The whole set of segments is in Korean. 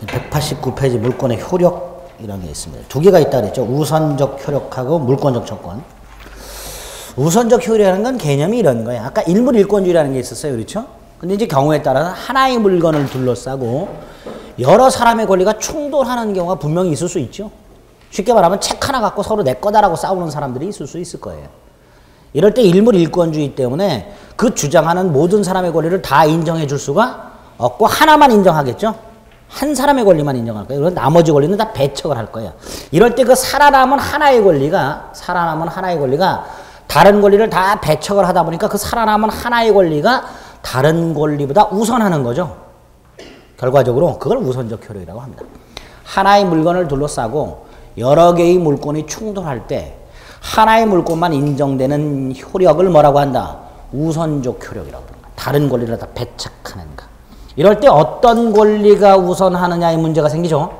189페이지 물권의 효력이라는 게 있습니다. 두 개가 있다 그랬죠. 우선적 효력하고 물권적 청권. 우선적 효력이라는 건 개념이 이런 거예요. 아까 일물일권주의라는 게 있었어요. 그렇죠? 근데 이제 경우에 따라서 하나의 물건을 둘러싸고 여러 사람의 권리가 충돌하는 경우가 분명히 있을 수 있죠. 쉽게 말하면 책 하나 갖고 서로 내 거다라고 싸우는 사람들이 있을 수 있을 거예요. 이럴 때 일물일권주의 때문에 그 주장하는 모든 사람의 권리를 다 인정해 줄 수가 없고 하나만 인정하겠죠. 한 사람의 권리만 인정할 거예요. 그리고 나머지 권리는 다 배척을 할 거예요. 이럴 때 그 살아남은 하나의 권리가 다른 권리를 다 배척을 하다 보니까 그 살아남은 하나의 권리가 다른 권리보다 우선하는 거죠. 결과적으로 그걸 우선적 효력이라고 합니다. 하나의 물건을 둘러싸고 여러 개의 물건이 충돌할 때 하나의 물건만 인정되는 효력을 뭐라고 한다? 우선적 효력이라고 합니다. 다른 권리를 다 배척하는 것. 이럴 때 어떤 권리가 우선하느냐의 문제가 생기죠.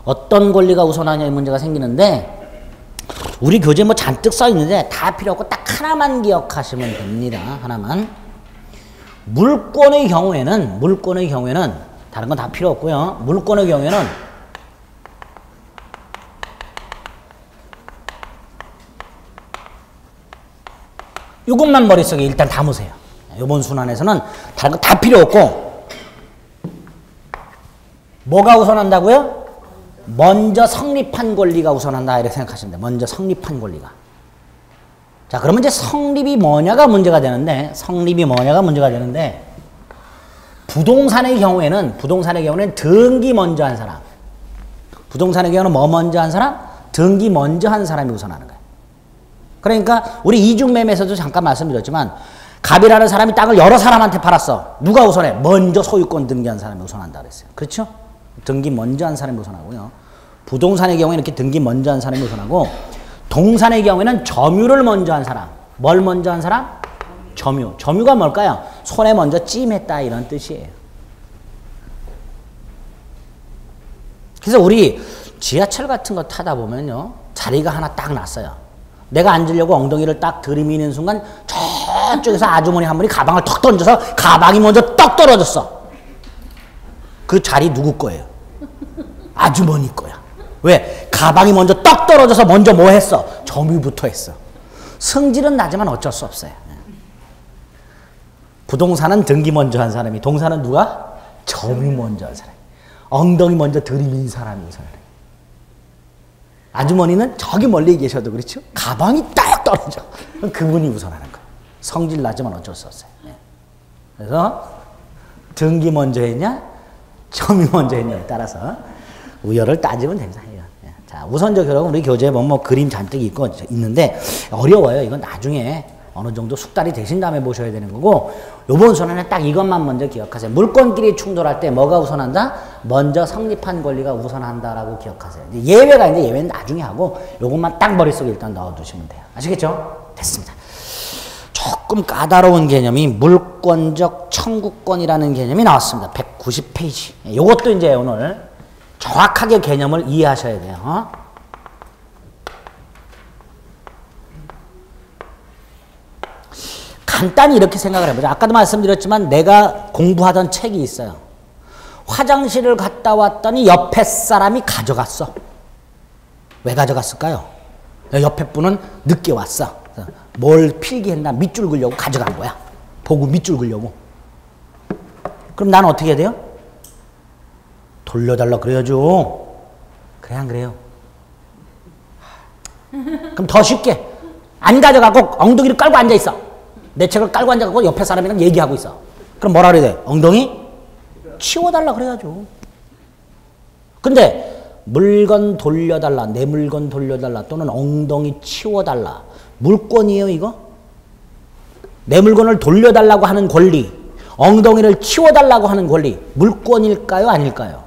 어떤 권리가 우선하느냐의 문제가 생기는데 우리 교재에 뭐 잔뜩 써 있는데 다 필요 없고 딱 하나만 기억하시면 됩니다. 하나만. 물권의 경우에는 다른 건 다 필요 없고요. 물권의 경우에는 이것만 머릿속에 일단 담으세요. 이번 순환에서는 다른 거 다 필요 없고 뭐가 우선한다고요? 먼저 성립한 권리가 우선한다 이렇게 생각하시면 돼요. 먼저 성립한 권리가. 자, 그러면 이제 성립이 뭐냐가 문제가 되는데 부동산의 경우에는 등기 먼저 한 사람. 부동산의 경우는 뭐 먼저 한 사람? 등기 먼저 한 사람이 우선하는 거예요. 그러니까 우리 이중매매에서도 잠깐 말씀드렸지만 갑이라는 사람이 땅을 여러 사람한테 팔았어. 누가 우선해? 먼저 소유권 등기한 사람이 우선한다 그랬어요. 그렇죠? 등기 먼저 한 사람이 우선하고요. 부동산의 경우에는 이렇게 등기 먼저 한 사람이 우선하고 동산의 경우에는 점유를 먼저 한 사람. 뭘 먼저 한 사람? 점유. 점유가 뭘까요? 손에 먼저 찜했다 이런 뜻이에요. 그래서 우리 지하철 같은 거 타다 보면요. 자리가 하나 딱 났어요. 내가 앉으려고 엉덩이를 딱 들이미는 순간 저쪽에서 아주머니 한 분이 가방을 턱 던져서 가방이 먼저 떡 떨어졌어. 그 자리 누구 거예요? 아주머니 거야. 왜? 가방이 먼저 떡 떨어져서 먼저 뭐 했어? 점유부터 했어. 성질은 나지만 어쩔 수 없어요. 부동산은 등기 먼저 한 사람이, 동산은 누가? 점유 먼저 한 사람이. 엉덩이 먼저 들이민 사람이 우선해. 아주머니는 저기 멀리 계셔도 그렇죠? 가방이 딱 떨어져. 그럼 그분이 우선하는 거예요. 성질 나지만 어쩔 수 없어요. 그래서 등기 먼저 했냐? 점유 먼저 했냐에 따라서 우열을 따지면 됩니다. 자, 우선적 효력은 우리 교재에 보면 뭐 그림 잔뜩 있는데 어려워요. 이건 나중에 어느 정도 숙달이 되신 다음에 보셔야 되는 거고 요번 순환에 딱 이것만 먼저 기억하세요. 물건끼리 충돌할 때 뭐가 우선한다? 먼저 성립한 권리가 우선한다라고 기억하세요. 이제 예외가 있는데 예외는 나중에 하고 요것만 딱 머릿속에 일단 넣어두시면 돼요. 아시겠죠? 됐습니다. 조금 까다로운 개념이 물권적 청구권이라는 개념이 나왔습니다. 190페이지. 요것도 이제 오늘 정확하게 개념을 이해하셔야 돼요. 간단히 이렇게 생각을 해보자. 아까도 말씀드렸지만 내가 공부하던 책이 있어요. 화장실을 갔다 왔더니 옆에 사람이 가져갔어. 왜 가져갔을까요? 옆에 분은 늦게 왔어. 뭘 필기했나 밑줄 그려고 가져간 거야. 보고 밑줄 그려고. 그럼 나는 어떻게 해야 돼요? 돌려달라 그래야죠. 그래 안 그래요? 그럼 더 쉽게 안 가져가고 엉덩이를 깔고 앉아있어. 내 책을 깔고 앉아갖고 옆에 사람이랑 얘기하고 있어. 그럼 뭐라 그래야 돼? 엉덩이 치워달라 그래야죠. 근데 물건 돌려달라, 내 물건 돌려달라 또는 엉덩이 치워달라. 물권이에요 이거? 내 물건을 돌려달라고 하는 권리, 엉덩이를 치워달라고 하는 권리, 물권일까요? 아닐까요?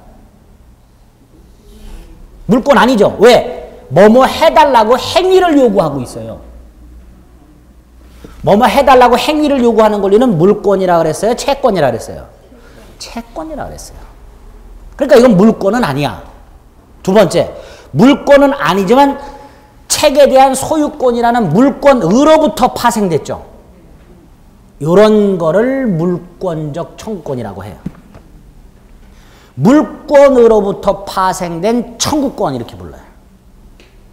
물권 아니죠. 왜? 뭐뭐 해달라고 행위를 요구하고 있어요. 뭐뭐 해달라고 행위를 요구하는 권리는 물권이라 그랬어요? 채권이라 그랬어요? 채권이라 그랬어요. 그러니까 이건 물권은 아니야. 두 번째, 물권은 아니지만 책에 대한 소유권이라는 물권으로부터 파생됐죠. 이런 거를 물권적 청구권이라고 해요. 물권으로부터 파생된 청구권 이렇게 불러요.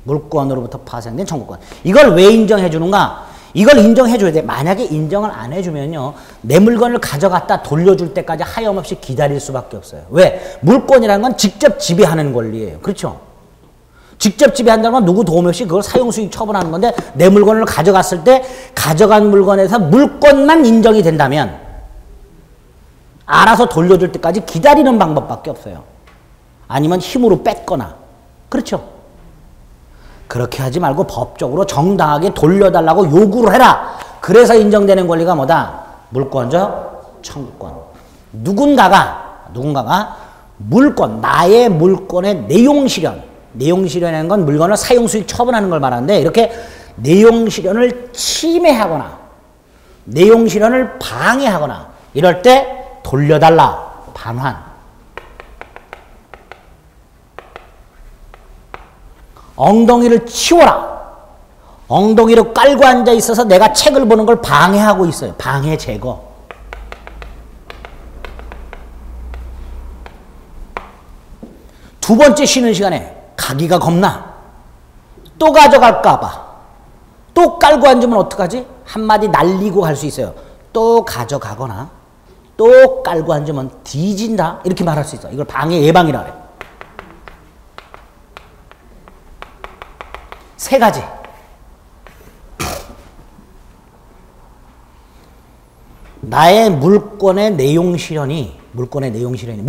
물권으로부터 파생된 청구권. 이걸 왜 인정해 주는가? 이걸 인정해 줘야 돼. 만약에 인정을 안 해주면요. 내 물건을 가져갔다 돌려줄 때까지 하염없이 기다릴 수밖에 없어요. 왜? 물권이라는 건 직접 지배하는 권리예요. 그렇죠? 직접 지배한다는 건 누구 도움 없이 그걸 사용수익 처분하는 건데 내 물건을 가져갔을 때 가져간 물건에서 물권만 인정이 된다면 알아서 돌려줄 때까지 기다리는 방법밖에 없어요. 아니면 힘으로 뺏거나. 그렇죠? 그렇게 하지 말고 법적으로 정당하게 돌려달라고 요구를 해라. 그래서 인정되는 권리가 뭐다? 물권적 청구권. 누군가가 물권, 나의 물권의 내용실현. 내용실현이라는 건 물건을 사용수익 처분하는 걸 말하는데 이렇게 내용실현을 침해하거나 내용실현을 방해하거나 이럴 때 돌려달라. 반환. 엉덩이를 치워라. 엉덩이로 깔고 앉아 있어서 내가 책을 보는 걸 방해하고 있어요. 방해 제거. 두 번째 쉬는 시간에 가기가 겁나. 또 가져갈까 봐. 또 깔고 앉으면 어떡하지? 한마디 날리고 갈 수 있어요. 또 가져가거나 또 깔고 앉으면 뒤진다. 이렇게 말할 수 있어. 이걸 방해 예방이라 그래. 세 가지. 나의 물권의 내용 실현이 물권의 내용 실현인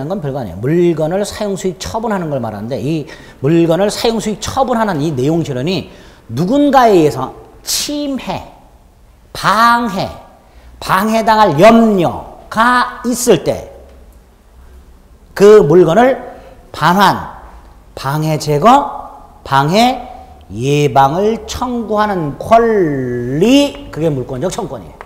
건 별거 아니에요. 물건을 사용수익 처분하는 걸 말하는데 이 물건을 사용수익 처분하는 이 내용 실현이 누군가에 의해서 침해, 방해당할 염려가 있을 때 그 물건을 반환, 방해 제거, 방해 예방을 청구하는 권리, 그게 물권적 청구권이에요.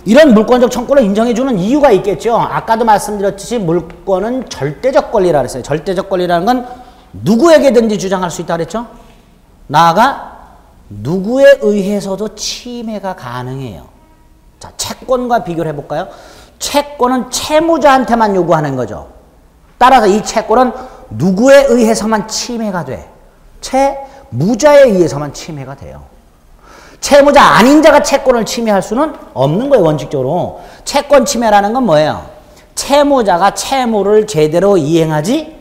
이런 물권적 청구권을 인정해주는 이유가 있겠죠. 아까도 말씀드렸듯이 물권은 절대적 권리라 그랬어요. 절대적 권리라는 건 누구에게든지 주장할 수 있다 그랬죠. 나아가 누구에 의해서도 침해가 가능해요. 자, 채권과 비교를 해볼까요? 채권은 채무자한테만 요구하는 거죠. 따라서 이 채권은 누구에 의해서만 침해가 돼? 채무자에 의해서만 침해가 돼요. 채무자 아닌 자가 채권을 침해할 수는 없는 거예요. 원칙적으로. 채권 침해라는 건 뭐예요? 채무자가 채무를 제대로 이행하지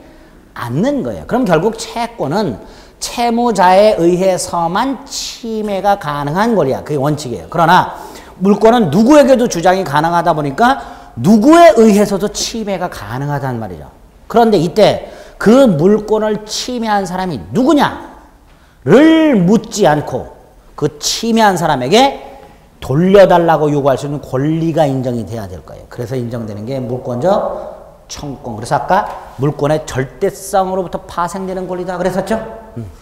않는 거예요. 그럼 결국 채권은 채무자에 의해서만 침해가 가능한 권리야. 그게 원칙이에요. 그러나 물권은 누구에게도 주장이 가능하다 보니까 누구에 의해서도 침해가 가능하다는 말이죠. 그런데 이때 그 물권을 침해한 사람이 누구냐를 묻지 않고 그 침해한 사람에게 돌려달라고 요구할 수 있는 권리가 인정이 돼야 될 거예요. 그래서 인정되는 게 물권적 청구권. 그래서 아까 물권의 절대성으로부터 파생되는 권리다 그랬었죠?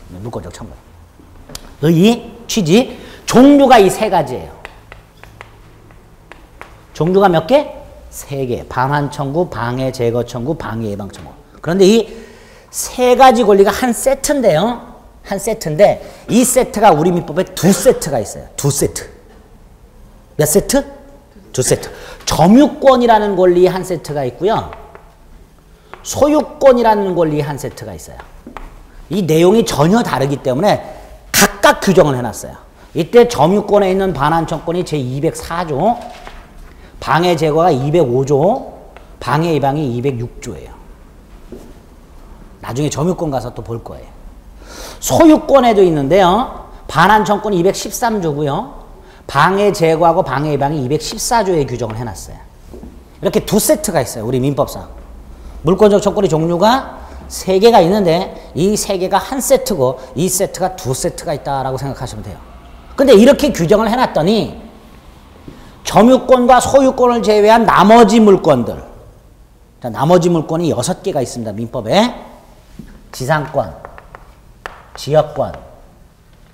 물권적 청구권. 이 취지, 종류가 이 세 가지예요. 종류가 몇 개? 세 개. 반환 청구, 방해 제거 청구, 방해 예방 청구. 그런데 이 세 가지 권리가 한 세트인데요. 한 세트인데 이 세트가 우리 민법에 두 세트가 있어요. 두 세트. 몇 세트? 두 세트. 점유권이라는 권리 한 세트가 있고요. 소유권이라는 권리 한 세트가 있어요. 이 내용이 전혀 다르기 때문에 각각 규정을 해놨어요. 이때 점유권에 있는 반환청권이 제204조, 방해 제거가 205조, 방해 예방이 206조예요. 나중에 점유권 가서 또 볼 거예요. 소유권에도 있는데요. 반환청권이 213조고요. 방해 제거하고 방해 예방이 214조에 규정을 해놨어요. 이렇게 두 세트가 있어요. 우리 민법상. 물권적 청구의 종류가 세 개가 있는데 이 세 개가 한 세트고 이 세트가 두 세트가 있다라고 생각하시면 돼요. 근데 이렇게 규정을 해놨더니 점유권과 소유권을 제외한 나머지 물권들, 자, 나머지 물권이 6개가 있습니다. 민법에. 지상권, 지역권,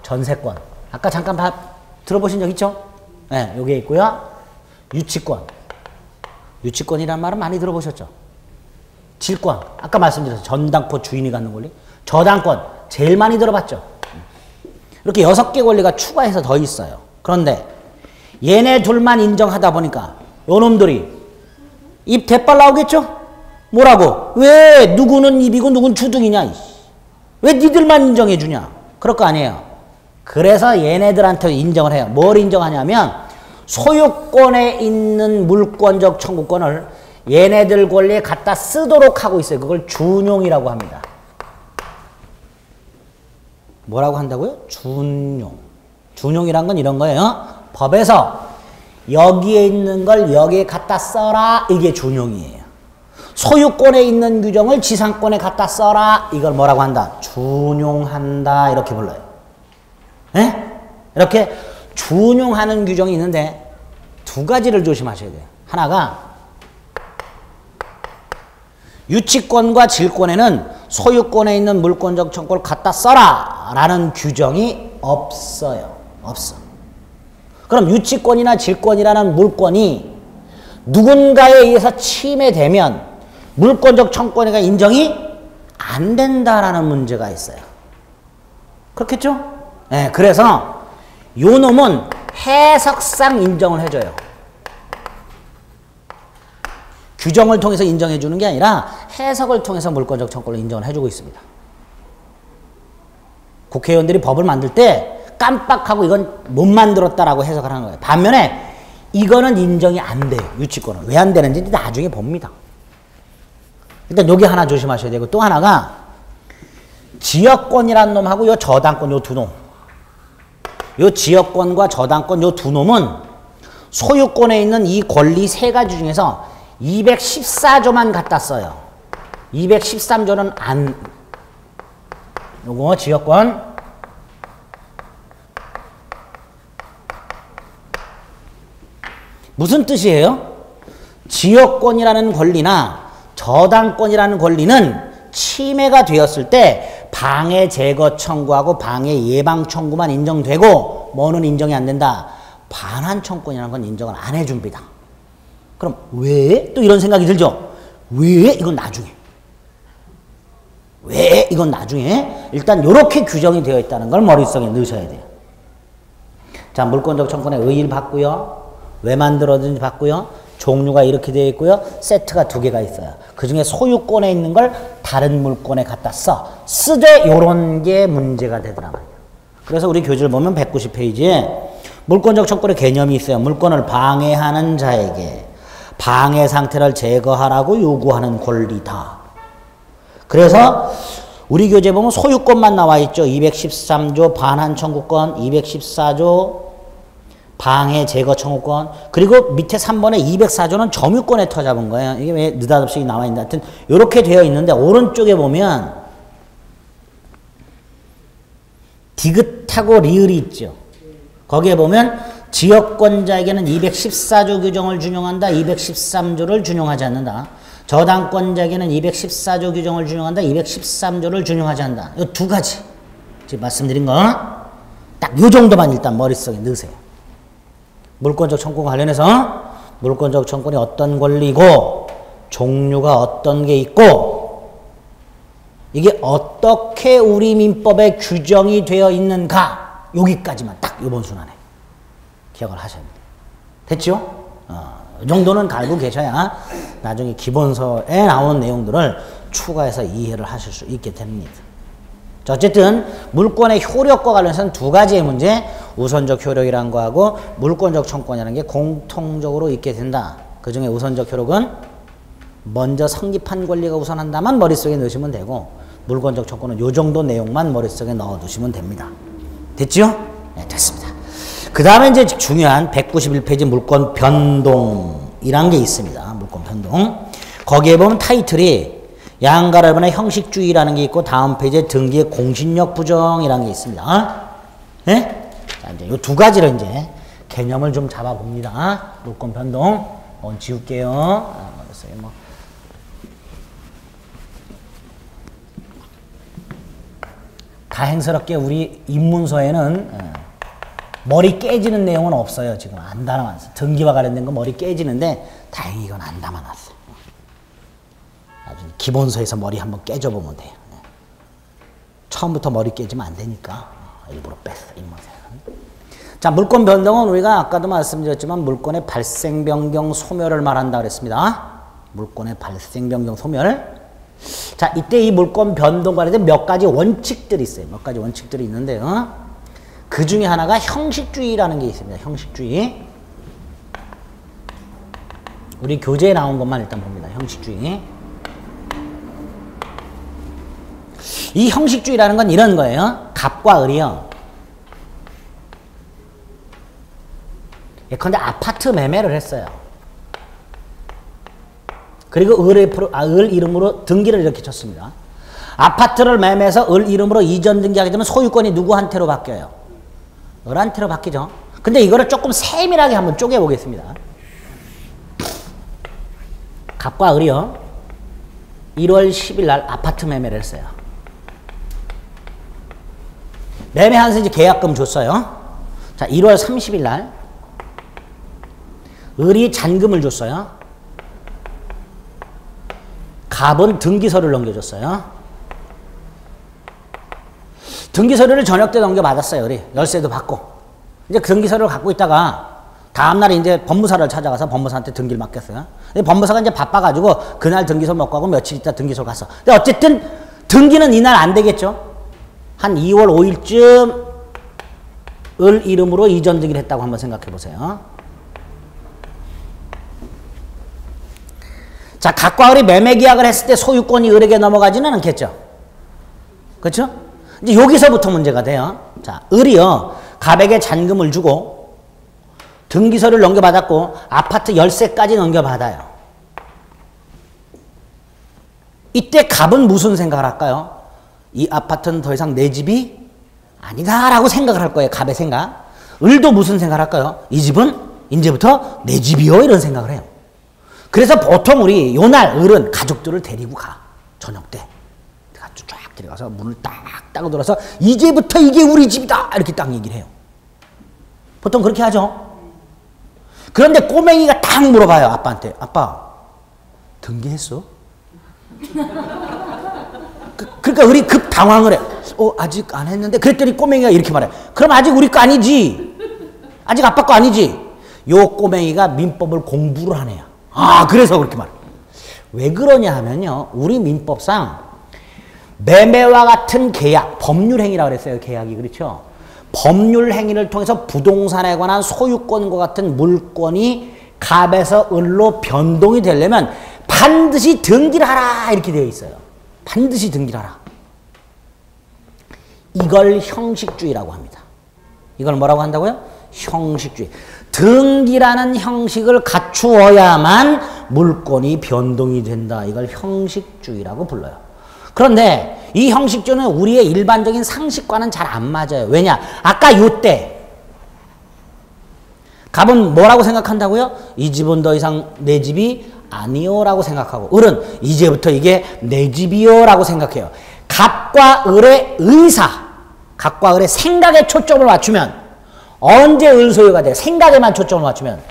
전세권. 아까 잠깐 들어보신 적 있죠? 네, 여기에 있고요. 유치권. 유치권이라는 말은 많이 들어보셨죠? 질권. 아까 말씀드렸죠. 전당포 주인이 갖는 권리. 저당권. 제일 많이 들어봤죠? 이렇게 6개 권리가 추가해서 더 있어요. 그런데 얘네 둘만 인정하다 보니까 요놈들이 입 대빨 나오겠죠? 뭐라고? 왜 누구는 입이고 누구는 주둥이냐? 왜 니들만 인정해 주냐? 그럴 거 아니에요. 그래서 얘네들한테 인정을 해요. 뭘 인정하냐면 소유권에 있는 물권적 청구권을 얘네들 권리에 갖다 쓰도록 하고 있어요. 그걸 준용이라고 합니다. 뭐라고 한다고요? 준용. 준용이란 건 이런 거예요. 법에서 여기에 있는 걸 여기에 갖다 써라. 이게 준용이에요. 소유권에 있는 규정을 지상권에 갖다 써라. 이걸 뭐라고 한다? 준용한다. 이렇게 불러요. 네? 이렇게 준용하는 규정이 있는데 두 가지를 조심하셔야 돼요. 하나가 유치권과 질권에는 소유권에 있는 물권적 청구를 갖다 써라 라는 규정이 없어요. 없어. 그럼 유치권이나 질권이라는 물권이 누군가에 의해서 침해되면 물권적 청구권이 인정이 안 된다라는 문제가 있어요. 그렇겠죠? 네, 그래서 요 놈은 해석상 인정을 해줘요. 규정을 통해서 인정해 주는 게 아니라 해석을 통해서 물권적 청구권을 인정을 해주고 있습니다. 국회의원들이 법을 만들 때 깜빡하고 이건 못 만들었다라고 해석을 하는 거예요. 반면에 이거는 인정이 안 돼요. 유치권은. 왜 안 되는지 나중에 봅니다. 일단 여기 하나 조심하셔야 되고 또 하나가 지역권이라는 놈하고 요 저당권 요 두 놈. 요 지역권과 저당권 요 두 놈은 소유권에 있는 이 권리 세 가지 중에서 214조만 갖다 써요. 213조는 안, 요거 지역권, 무슨 뜻이에요? 지역권이라는 권리나 저당권이라는 권리는 침해가 되었을 때 방해 제거 청구하고 방해 예방 청구만 인정되고 뭐는 인정이 안 된다. 반환 청구권이라는 건 인정을 안 해줍니다. 그럼 왜? 또 이런 생각이 들죠? 왜? 이건 나중에. 왜? 이건 나중에. 일단 이렇게 규정이 되어 있다는 걸 머릿속에 넣으셔야 돼요. 자, 물권적 청구권의 의의를 받고요. 왜 만들어진지 받고요. 종류가 이렇게 되어 있고요. 세트가 두 개가 있어요. 그 중에 소유권에 있는 걸 다른 물권에 갖다 써. 쓰되 요런 게 문제가 되더라 말이에요. 그래서 우리 교재를 보면 190페이지에 물권적 청구권의 개념이 있어요. 물권을 방해하는 자에게 방해 상태를 제거하라고 요구하는 권리다. 그래서 우리 교재 보면 소유권만 나와 있죠. 213조 반환 청구권, 214조 방해 제거 청구권, 그리고 밑에 3번에 204조는 점유권에 터잡은 거예요. 이게 왜 느닷없이 나와 있는데 하여튼 이렇게 되어 있는데 오른쪽에 보면 디귿하고 리을이 있죠. 거기에 보면 지역권자에게는 214조 규정을 준용한다. 213조를 준용하지 않는다. 저당권자에게는 214조 규정을 준용한다. 213조를 준용하지 않는다. 이 두 가지. 지금 말씀드린 거 딱 요 정도만 일단 머릿속에 넣으세요. 물권적 청구권 관련해서 물권적 청구권이 어떤 권리고 종류가 어떤 게 있고 이게 어떻게 우리 민법에 규정이 되어 있는가 여기까지만 딱 이번 순환에 기억을 하셔야 됩니다. 됐죠? 이 정도는 알고 계셔야 나중에 기본서에 나오는 내용들을 추가해서 이해를 하실 수 있게 됩니다. 자, 어쨌든 물권의 효력과 관련해서는 두 가지의 문제, 우선적 효력이라는 거하고 물권적 청구권이라는 게 공통적으로 있게 된다. 그 중에 우선적 효력은 먼저 성립한 권리가 우선한다만 머릿속에 넣으시면 되고 물권적 청구는 요 정도 내용만 머릿속에 넣어두시면 됩니다. 됐죠? 네, 됐습니다. 그 다음에 이제 중요한 191페이지 물권 변동이란 게 있습니다. 물권 변동. 거기에 보면 타이틀이 양가라변의 형식주의라는 게 있고 다음 페이지에 등기의 공신력 부정이라는 게 있습니다. 네? 자, 이제 요 두 가지를 이제 개념을 좀 잡아봅니다. 물권 변동. 지울게요. 뭐. 다행스럽게 우리 입문서에는 머리 깨지는 내용은 없어요. 지금 안 담아놨어요. 등기와 관련된 거 머리 깨지는데 다행히 이건 안 담아놨어요. 나중에 기본서에서 머리 한번 깨져보면 돼요. 처음부터 머리 깨지면 안 되니까 일부러 뺐어. 입문서에서는. 자, 물권 변동은 우리가 아까도 말씀드렸지만 물권의 발생, 변경, 소멸을 말한다 그랬습니다. 물권의 발생, 변경, 소멸. 자, 이때 이 물권 변동 관련된 몇 가지 원칙들이 있어요. 몇 가지 원칙들이 있는데요. 그 중에 하나가 형식주의라는 게 있습니다. 형식주의. 우리 교재에 나온 것만 일단 봅니다. 형식주의. 이 형식주의라는 건 이런 거예요. 갑과 을이요. 예컨대 아파트 매매를 했어요. 그리고 을 이름으로 등기를 이렇게 쳤습니다. 아파트를 매매해서 을 이름으로 이전 등기하게 되면 소유권이 누구한테로 바뀌어요? 을한테로 바뀌죠. 근데 이거를 조금 세밀하게 한번 쪼개 보겠습니다. 갑과 을이요. 1월 10일 날 아파트 매매를 했어요. 매매하면서 이제 계약금 줬어요. 자, 1월 30일 날 을이 잔금을 줬어요. 갑은 등기서를 넘겨줬어요. 등기서류를 저녁 때 넘겨받았어요. 을이 열쇠도 받고. 이제 그 등기서류를 갖고 있다가 다음날에 이제 법무사를 찾아가서 법무사한테 등기를 맡겼어요. 근데 법무사가 이제 바빠가지고 그날 등기소 못 가고 며칠 있다 등기소를 갔어. 근데 어쨌든 등기는 이날 안 되겠죠. 한 2월 5일쯤 을 이름으로 이전 등기를 했다고 한번 생각해 보세요. 자, 갑과 을이 매매 계약을 했을 때 소유권이 을에게 넘어가지는 않겠죠. 그렇죠? 이제 여기서부터 문제가 돼요. 자, 을이요. 갑에게 잔금을 주고 등기서를 넘겨받았고 아파트 열쇠까지 넘겨받아요. 이때 갑은 무슨 생각을 할까요? 이 아파트는 더 이상 내 집이 아니다라고 생각을 할 거예요. 갑의 생각. 을도 무슨 생각을 할까요? 이 집은 이제부터 내 집이요 이런 생각을 해요. 그래서 보통 우리 요날 을은 가족들을 데리고 가. 저녁 때. 쫙 들어가서 문을 딱 따고 들어서 이제부터 이게 우리 집이다 이렇게 딱 얘기를 해요. 보통 그렇게 하죠. 그런데 꼬맹이가 딱 물어봐요. 아빠한테. 아빠 등기했어? 그러니까 을이 급 당황을 해. 아직 안 했는데. 그랬더니 꼬맹이가 이렇게 말해. 그럼 아직 우리 거 아니지. 아직 아빠 거 아니지. 요 꼬맹이가 민법을 공부를 하네요. 아, 그래서 그렇게 말해. 왜 그러냐 하면요. 우리 민법상 매매와 같은 계약, 법률행위라고 그랬어요. 계약이. 그렇죠? 법률행위를 통해서 부동산에 관한 소유권과 같은 물권이 갑에서 을로 변동이 되려면 반드시 등기를 하라 이렇게 되어 있어요. 반드시 등기를 하라. 이걸 형식주의라고 합니다. 이걸 뭐라고 한다고요? 형식주의. 등기라는 형식을 갖추어야만 물권이 변동이 된다. 이걸 형식주의라고 불러요. 그런데 이 형식주의는 우리의 일반적인 상식과는 잘 안 맞아요. 왜냐? 아까 요때 갑은 뭐라고 생각한다고요? 이 집은 더 이상 내 집이 아니요 라고 생각하고 을은 이제부터 이게 내 집이요 라고 생각해요. 갑과 을의 의사, 갑과 을의 생각에 초점을 맞추면 언제 을 소유가 돼? 생각에만 초점을 맞추면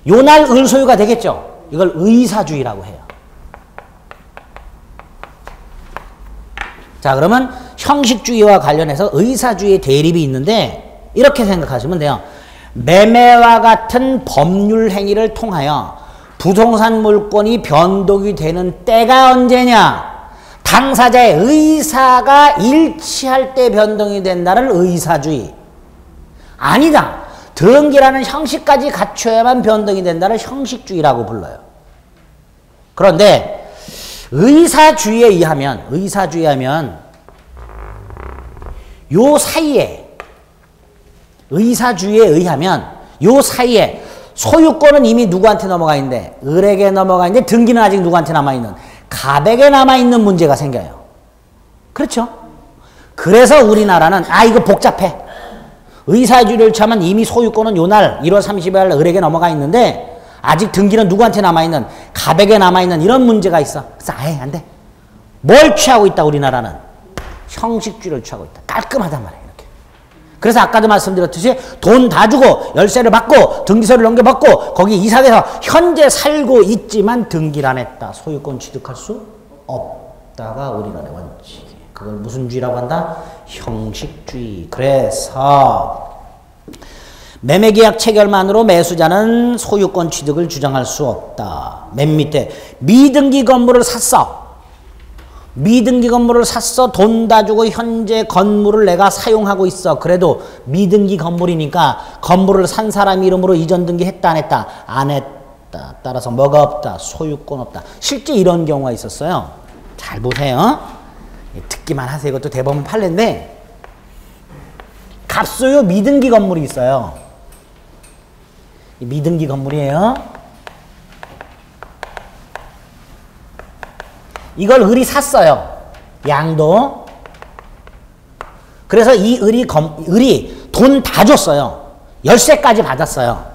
요날 을 소유가 되겠죠. 이걸 의사주의라고 해요. 자, 그러면 형식주의와 관련해서 의사주의의 대립이 있는데 이렇게 생각하시면 돼요. 매매와 같은 법률 행위를 통하여 부동산 물권이 변동이 되는 때가 언제냐? 당사자의 의사가 일치할 때 변동이 된다를 의사주의. 아니다. 등기라는 형식까지 갖춰야만 변동이 된다를 형식주의라고 불러요. 그런데 의사주의에 의하면 요 사이에 의사주의에 의하면 요 사이에 소유권은 이미 누구한테 넘어가 있는데 을에게 넘어가 있는데 등기는 아직 누구한테 남아있는 갑에게 남아있는 문제가 생겨요. 그렇죠? 그래서 우리나라는 이거 복잡해. 의사주의를 차면 이미 소유권은 요날 1월 30일 날 을에게 넘어가 있는데 아직 등기는 누구한테 남아있는 갑에게 남아있는 이런 문제가 있어. 그래서 안 돼. 뭘 취하고 있다 우리나라는? 형식주의를 취하고 있다. 깔끔하단 말이에요. 이렇게. 그래서 아까도 말씀드렸듯이 돈 다 주고 열쇠를 받고 등기서를 넘겨받고 거기 이사해서 현재 살고 있지만 등기를 안 했다. 소유권 취득할 수 없다가 우리나라의 원칙이에요. 그걸 무슨 주의라고 한다? 형식주의. 그래서 매매계약 체결만으로 매수자는 소유권 취득을 주장할 수 없다. 맨 밑에 미등기 건물을 샀어. 미등기 건물을 샀어. 돈 다 주고 현재 건물을 내가 사용하고 있어. 그래도 미등기 건물이니까 건물을 산 사람 이름으로 이전 등기했다 안 했다? 안 했다. 따라서 뭐가 없다? 소유권 없다. 실제 이런 경우가 있었어요. 잘 보세요. 듣기만 하세요. 이것도 대법원 판례인데 갑소유 미등기 건물이 있어요. 미등기 건물이에요. 이걸 을이 샀어요. 양도. 그래서 이 을이 돈 다 줬어요. 열쇠까지 받았어요.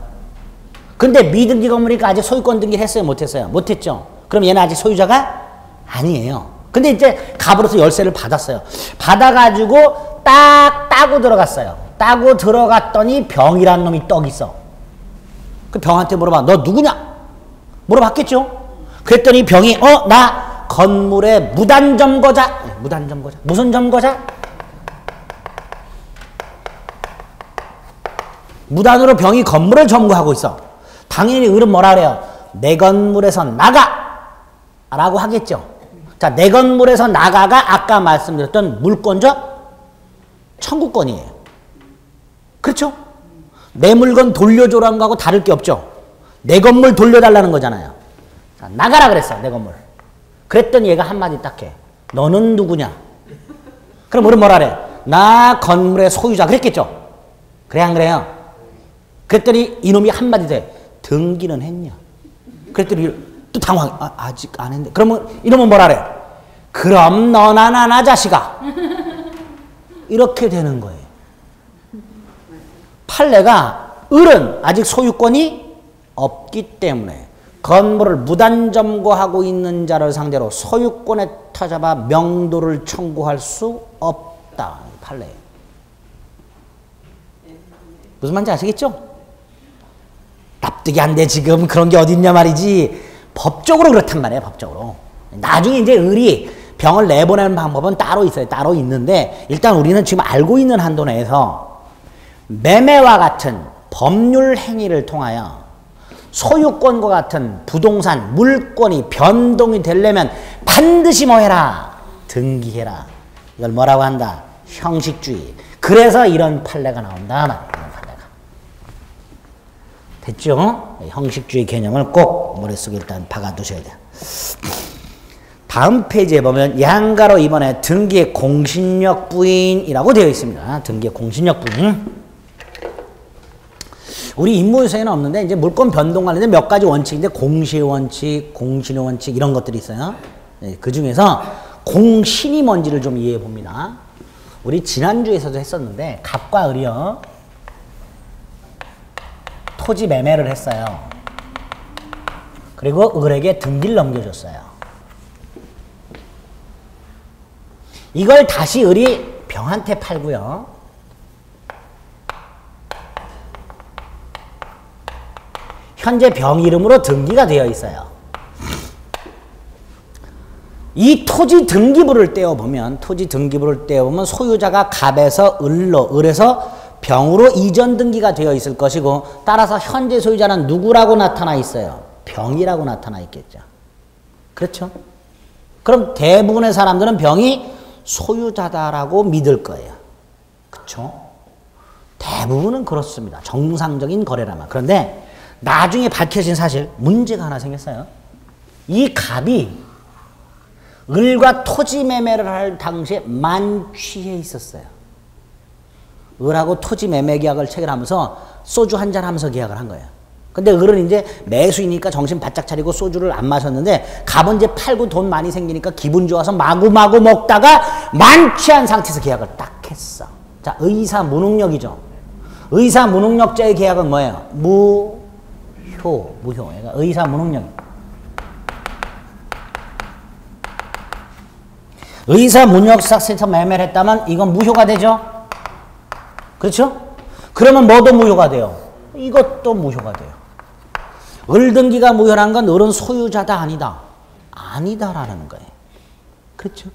근데 미등기 건물이니까 아직 소유권 등기를 했어요? 못했어요? 못했죠. 그럼 얘는 아직 소유자가 아니에요. 근데 이제 갑으로서 열쇠를 받았어요. 받아가지고 딱 따고 들어갔어요. 따고 들어갔더니 병이란 놈이 떡 있어. 그 병한테 물어봐. 너 누구냐? 물어봤겠죠? 그랬더니 병이 나 건물의 무단점거자. 무단점거자. 무슨 점거자? 무단으로 병이 건물을 점거하고 있어. 당연히 을은 뭐라 그래요? 내 건물에서 나가! 라고 하겠죠. 자, 내 건물에서 나가가 아까 말씀드렸던 물권적 청구권이에요. 그렇죠? 내 물건 돌려줘라는 거하고 다를 게 없죠. 내 건물 돌려달라는 거잖아요. 자, 나가라 그랬어, 내 건물. 그랬더니 얘가 한마디 딱 해. 너는 누구냐? 그럼 우리 뭐라 그래? 나 건물의 소유자. 그랬겠죠? 그래, 안 그래요? 그랬더니 이놈이 한마디 돼. 등기는 했냐? 그랬더니 또 당황. 아직 안 했는데. 그러면 이놈은 뭐라 그래? 그럼 너나 나나 자식아. 이렇게 되는 거예요. 판례가 을은 아직 소유권이 없기 때문에 건물을 무단점거하고 있는 자를 상대로 소유권에 타잡아 명도를 청구할 수 없다. 판례. 무슨 말인지 아시겠죠? 납득이 안 돼. 지금 그런 게 어딨냐 말이지. 법적으로 그렇단 말이에요. 법적으로. 나중에 이제 을이 병을 내보내는 방법은 따로 있어요. 따로 있는데 일단 우리는 지금 알고 있는 한도 내에서 매매와 같은 법률 행위를 통하여 소유권과 같은 부동산, 물권이 변동이 되려면 반드시 뭐 해라? 등기해라. 이걸 뭐라고 한다? 형식주의. 그래서 이런 판례가 나온다 말이에요. 이런 판례가. 됐죠? 형식주의 개념을 꼭 머릿속에 일단 박아두셔야 돼요. 다음 페이지에 보면 양가로 이번에 등기의 공신력 부인이라고 되어 있습니다. 등기의 공신력 부인. 우리 임무유서에는 없는데 이제 물권 변동 관련된 몇 가지 원칙인데 공시의 원칙, 공신의 원칙 이런 것들이 있어요. 네, 그 중에서 공신이 뭔지를 좀 이해해 봅니다. 우리 지난주에서도 했었는데 갑과 을이요. 토지 매매를 했어요. 그리고 을에게 등기를 넘겨줬어요. 이걸 다시 을이 병한테 팔고요. 현재 병 이름으로 등기가 되어 있어요. 이 토지 등기부를 떼어보면 소유자가 갑에서 을에서 병으로 이전 등기가 되어 있을 것이고 따라서 현재 소유자는 누구라고 나타나 있어요? 병이라고 나타나 있겠죠. 그렇죠? 그럼 대부분의 사람들은 병이 소유자다라고 믿을 거예요. 그렇죠? 대부분은 그렇습니다. 정상적인 거래라면. 그런데 나중에 밝혀진 사실 문제가 하나 생겼어요. 이 갑이 을과 토지 매매를 할 당시에 만취해 있었어요. 을하고 토지 매매 계약을 체결하면서 소주 한잔 하면서 계약을 한 거예요. 근데 을은 이제 매수이니까 정신 바짝 차리고 소주를 안 마셨는데 갑은 이제 팔고 돈 많이 생기니까 기분 좋아서 마구마구 먹다가 만취한 상태에서 계약을 딱 했어. 자, 의사무능력이죠. 의사무능력자의 계약은 뭐예요? 무효. 그러니까 의사무능력. 의사무능력상에서 매매를 했다면 이건 무효가 되죠? 그렇죠? 그러면 뭐도 무효가 돼요? 이것도 무효가 돼요. 을등기가 무효란 건 을은 소유자다 아니다? 아니다라는 거예요. 그렇죠?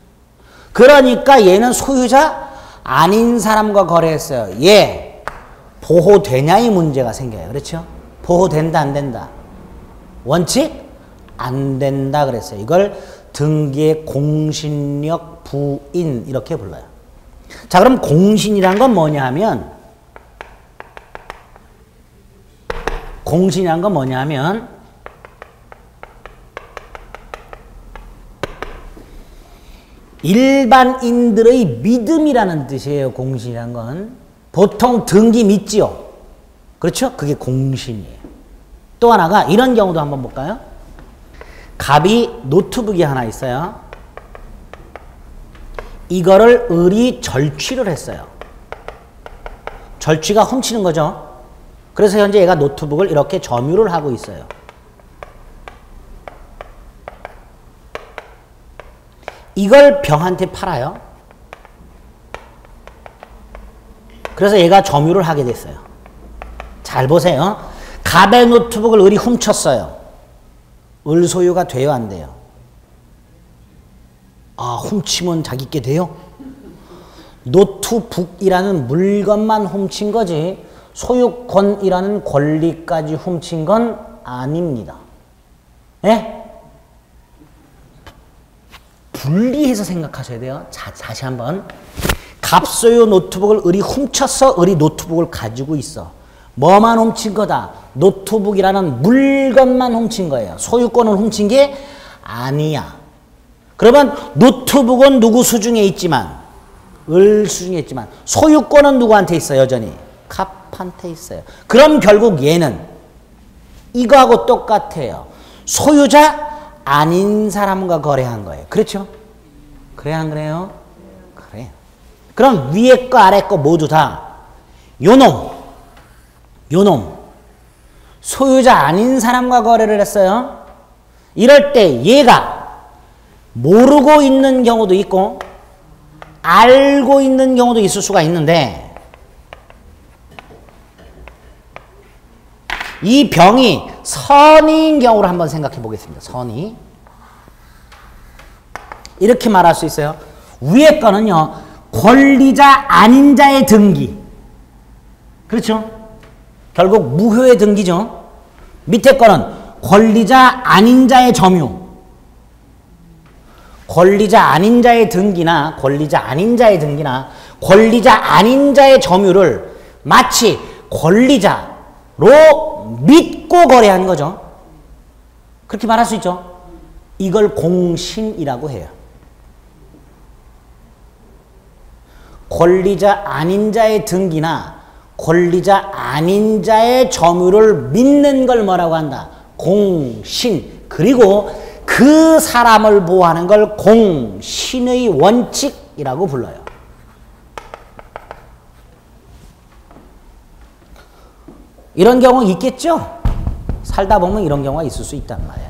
그러니까 얘는 소유자 아닌 사람과 거래했어요. 얘 보호되냐의 문제가 생겨요. 그렇죠? 보호된다, 안 된다? 원칙? 안 된다 그랬어요. 이걸 등기의 공신력 부인 이렇게 불러요. 자, 그럼 공신이란 건 뭐냐 하면 일반인들의 믿음이라는 뜻이에요. 공신이란 건. 보통 등기 믿지요. 그렇죠? 그게 공신이에요. 또 하나가 이런 경우도 한번 볼까요? 갑이 노트북이 하나 있어요. 이거를 을이 절취를 했어요. 절취가 훔치는 거죠. 그래서 현재 얘가 노트북을 이렇게 점유를 하고 있어요. 이걸 병한테 팔아요. 그래서 얘가 점유를 하게 됐어요. 잘 보세요. 갑의 노트북을 을이 훔쳤어요. 을 소유가 돼요, 안 돼요? 아, 훔치면 자기께 돼요? 노트북이라는 물건만 훔친 거지 소유권이라는 권리까지 훔친 건 아닙니다. 예? 분리해서 생각하셔야 돼요. 자, 다시 한번. 갑소유 노트북을 을이 훔쳤어. 을이 노트북을 가지고 있어. 뭐만 훔친 거다? 노트북이라는 물건만 훔친 거예요. 소유권을 훔친 게 아니야. 그러면 노트북은 누구 수중에 있지만, 을 수중에 있지만 소유권은 누구한테 있어? 여전히 갑한테 있어요. 그럼 결국 얘는 이거하고 똑같아요. 소유자 아닌 사람과 거래한 거예요. 그렇죠? 그래야 안 그래요? 그래요. 그럼 위에 거 아래 거 모두 다 요놈 소유자 아닌 사람과 거래를 했어요. 이럴 때 얘가 모르고 있는 경우도 있고 알고 있는 경우도 있을 수가 있는데 이 병이 선의인 경우를 한번 생각해 보겠습니다. 선의. 이렇게 말할 수 있어요. 위에 거는요. 권리자 아닌 자의 등기. 그렇죠? 결국 무효의 등기죠. 밑에 거는 권리자 아닌 자의 점유. 권리자 아닌 자의 등기나 권리자 아닌 자의 점유를 마치 권리자로 믿고 거래하는 거죠. 그렇게 말할 수 있죠. 이걸 공신이라고 해요. 권리자 아닌 자의 등기나 권리자 아닌 자의 점유를 믿는 걸 뭐라고 한다? 공신. 그리고 그 사람을 보호하는 걸 공신의 원칙이라고 불러요. 이런 경우 있겠죠? 살다 보면 이런 경우가 있을 수 있단 말이에요.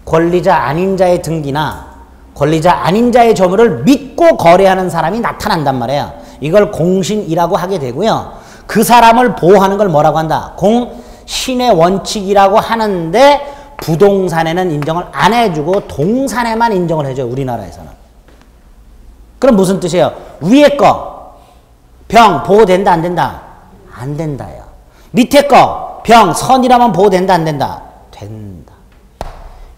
권리자 아닌 자의 등기나 권리자 아닌 자의 점유를 믿고 거래하는 사람이 나타난단 말이에요. 이걸 공신이라고 하게 되고요. 그 사람을 보호하는 걸 뭐라고 한다? 공신의 원칙이라고 하는데 부동산에는 인정을 안 해주고 동산에만 인정을 해줘요. 우리나라에서는. 그럼 무슨 뜻이에요? 위에 거 병 보호된다 안 된다? 안 된다요. 밑에 거 병 선이라면 보호된다 안 된다? 된다.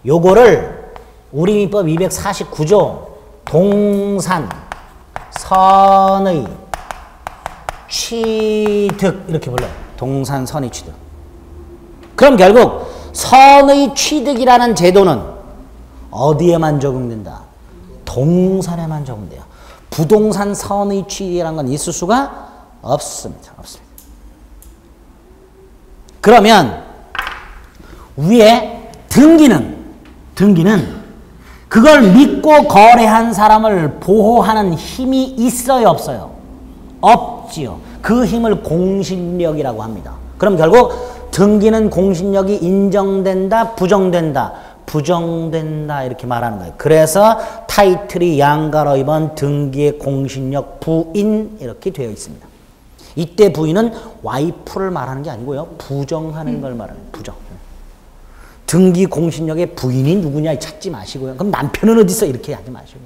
요거를 우리민법 249조 동산 선의 취득 이렇게 불러요. 동산 선의 취득. 그럼 결국 선의 취득이라는 제도는 어디에만 적용된다? 동산에만 적용돼요. 부동산 선의 취득이라는 건 있을 수가 없습니다. 없습니다. 그러면 위에 등기는 그걸 믿고 거래한 사람을 보호하는 힘이 있어요? 없어요? 없지요. 그 힘을 공신력이라고 합니다. 그럼 결국 등기는 공신력이 인정된다, 부정된다, 부정된다 이렇게 말하는 거예요. 그래서 타이틀이 양가로 입은 등기의 공신력 부인 이렇게 되어 있습니다. 이때 부인은 와이프를 말하는 게 아니고요. 부정하는 걸 말하는 거예요. 부정. 등기 공신력의 부인이 누구냐 찾지 마시고요. 그럼 남편은 어디 있어? 이렇게 하지 마시고.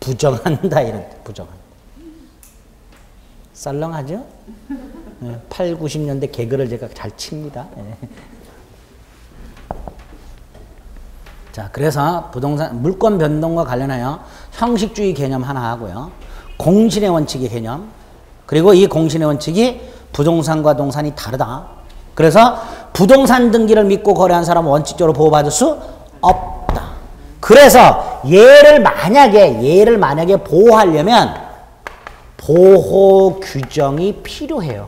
부정한다 이런 부정한다. 썰렁하죠? 8, 90년대 개그를 제가 잘 칩니다. 자, 그래서 부동산 물권 변동과 관련하여 형식주의 개념 하나 하고요. 공신의 원칙의 개념. 그리고 이 공신의 원칙이 부동산과 동산이 다르다. 그래서 부동산 등기를 믿고 거래한 사람은 원칙적으로 보호받을 수 없다. 그래서 얘를 만약에 보호하려면 보호 규정이 필요해요.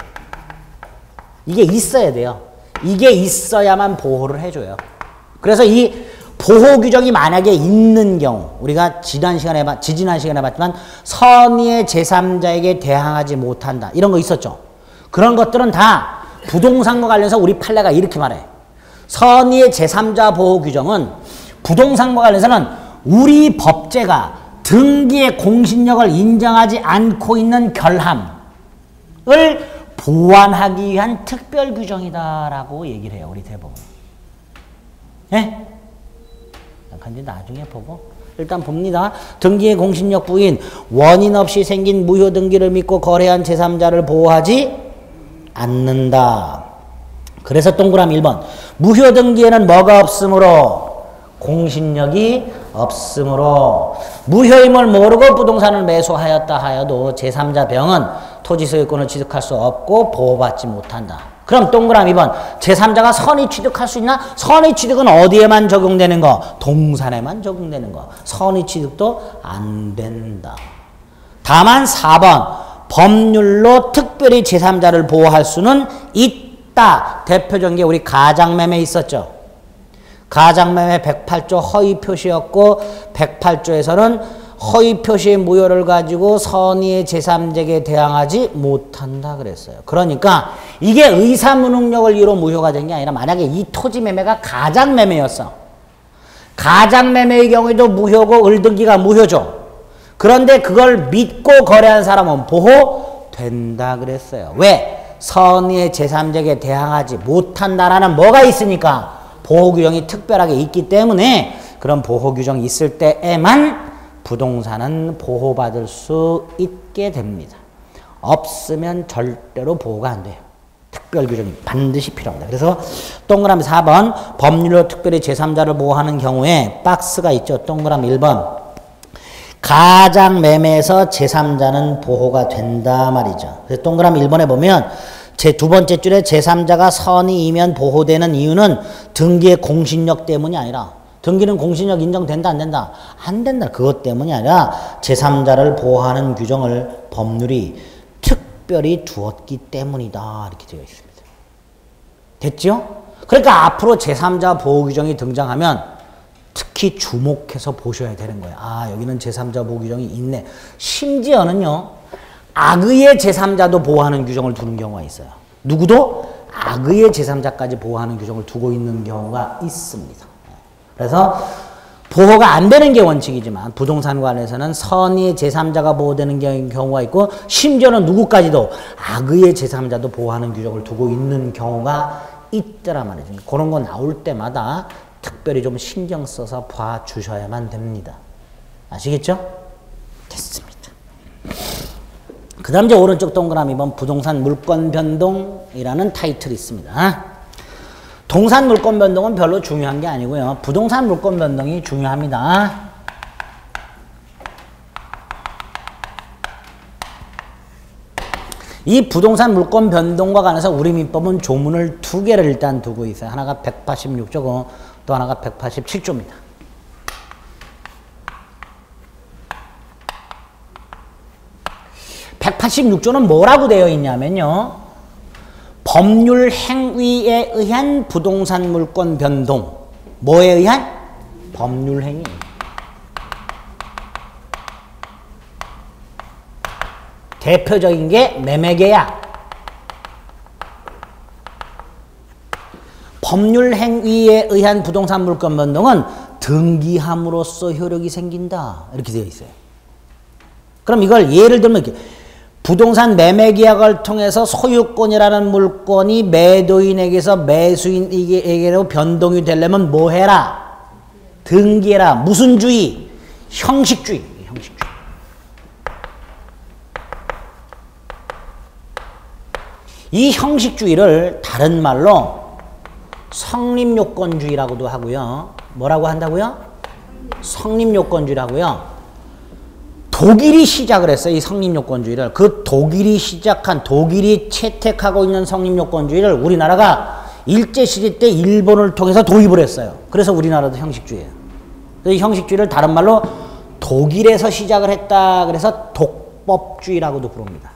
이게 있어야 돼요. 이게 있어야만 보호를 해줘요. 그래서 이 보호 규정이 만약에 있는 경우, 우리가 지지난 시간에 봤지만 선의의 제3자에게 대항하지 못한다. 이런 거 있었죠. 그런 것들은 다 부동산과 관련해서 우리 판례가 이렇게 말해. 선의의 제3자 보호 규정은 부동산과 관련해서는 우리 법제가 등기의 공신력을 인정하지 않고 있는 결함을 보완하기 위한 특별 규정이다라고 얘기를 해요. 우리 대법원. 예? 간지 나중에 보고 일단 봅니다. 등기의 공신력 부인, 원인 없이 생긴 무효 등기를 믿고 거래한 제3자를 보호하지 않는다. 그래서 동그라미 1번. 무효 등기에는 뭐가 없으므로? 공신력이 없으므로. 무효임을 모르고 부동산을 매수하였다 하여도 제3자 병은 토지 소유권을 취득할 수 없고 보호받지 못한다. 그럼 동그라미 2번. 제3자가 선의 취득할 수 있나? 선의 취득은 어디에만 적용되는 거? 동산에만 적용되는 거. 선의 취득도 안 된다. 다만 4번. 법률로 특별히 제3자를 보호할 수는 있다. 대표적인 게 우리 가장매매 있었죠. 가장매매 108조 허위 표시였고 108조에서는 허위 표시의 무효를 가지고 선의의 제3자에게 대항하지 못한다 그랬어요. 그러니까 이게 의사무능력을 이유로 무효가 된 게 아니라 만약에 이 토지 매매가 가장매매였어. 가장매매의 경우에도 무효고 을등기가 무효죠. 그런데 그걸 믿고 거래한 사람은 보호된다 그랬어요. 왜? 선의의 제3자에게 대항하지 못한다라는 뭐가 있으니까 보호규정이 특별하게 있기 때문에 그런 보호규정이 있을 때에만 부동산은 보호받을 수 있게 됩니다. 없으면 절대로 보호가 안 돼요. 특별규정이 반드시 필요합니다. 그래서 동그라미 4번 법률로 특별히 제3자를 보호하는 경우에 박스가 있죠. 동그라미 1번 가장매매에서 제3자는 보호가 된다 말이죠. 그래서 동그라미 1번에 보면 제 두 번째 줄에 제3자가 선의이면 보호되는 이유는 등기의 공신력 때문이 아니라 등기는 공신력 인정된다 안 된다? 안 된다. 그것 때문이 아니라 제3자를 보호하는 규정을 법률이 특별히 두었기 때문이다. 이렇게 되어 있습니다. 됐죠? 그러니까 앞으로 제3자 보호 규정이 등장하면 특히 주목해서 보셔야 되는 거예요. 아, 여기는 제3자 보호 규정이 있네. 심지어는요. 악의의 제3자도 보호하는 규정을 두는 경우가 있어요. 누구도 악의의 제3자까지 보호하는 규정을 두고 있는 경우가 있습니다. 그래서 보호가 안 되는 게 원칙이지만 부동산 관련해서는 선의의 제3자가 보호되는 경우가 있고 심지어는 누구까지도 악의의 제3자도 보호하는 규정을 두고 있는 경우가 있더라 말이죠. 그런 거 나올 때마다 특별히 좀 신경 써서 봐주셔야만 됩니다. 아시겠죠? 됐습니다. 그 다음 이제 오른쪽 동그라미 보면 부동산 물권 변동이라는 타이틀이 있습니다. 동산 물권 변동은 별로 중요한 게 아니고요. 부동산 물권 변동이 중요합니다. 이 부동산 물권 변동과 관해서 우리 민법은 조문을 두 개를 일단 두고 있어요. 하나가 186조고 또 하나가 187조입니다. 186조는 뭐라고 되어 있냐면요. 법률 행위에 의한 부동산 물권 변동. 뭐에 의한? 법률 행위. 대표적인 게 매매계약. 법률 행위에 의한 부동산 물권 변동은 등기함으로써 효력이 생긴다. 이렇게 되어 있어요. 그럼 이걸 예를 들면 이렇게 부동산 매매계약을 통해서 소유권이라는 물건이 매도인에게서 매수인에게로 변동이 되려면 뭐 해라? 등기해라. 무슨 주의? 형식주의. 형식주의. 이 형식주의를 다른 말로 성립요건주의라고도 하고요. 뭐라고 한다고요? 성립요건주의라고요. 독일이 시작을 했어요. 이 성립요건주의를. 그 독일이 시작한, 독일이 채택하고 있는 성립요건주의를 우리나라가 일제시대 때 일본을 통해서 도입을 했어요. 그래서 우리나라도 형식주의예요. 이 형식주의를 다른 말로 독일에서 시작을 했다. 그래서 독법주의라고도 부릅니다.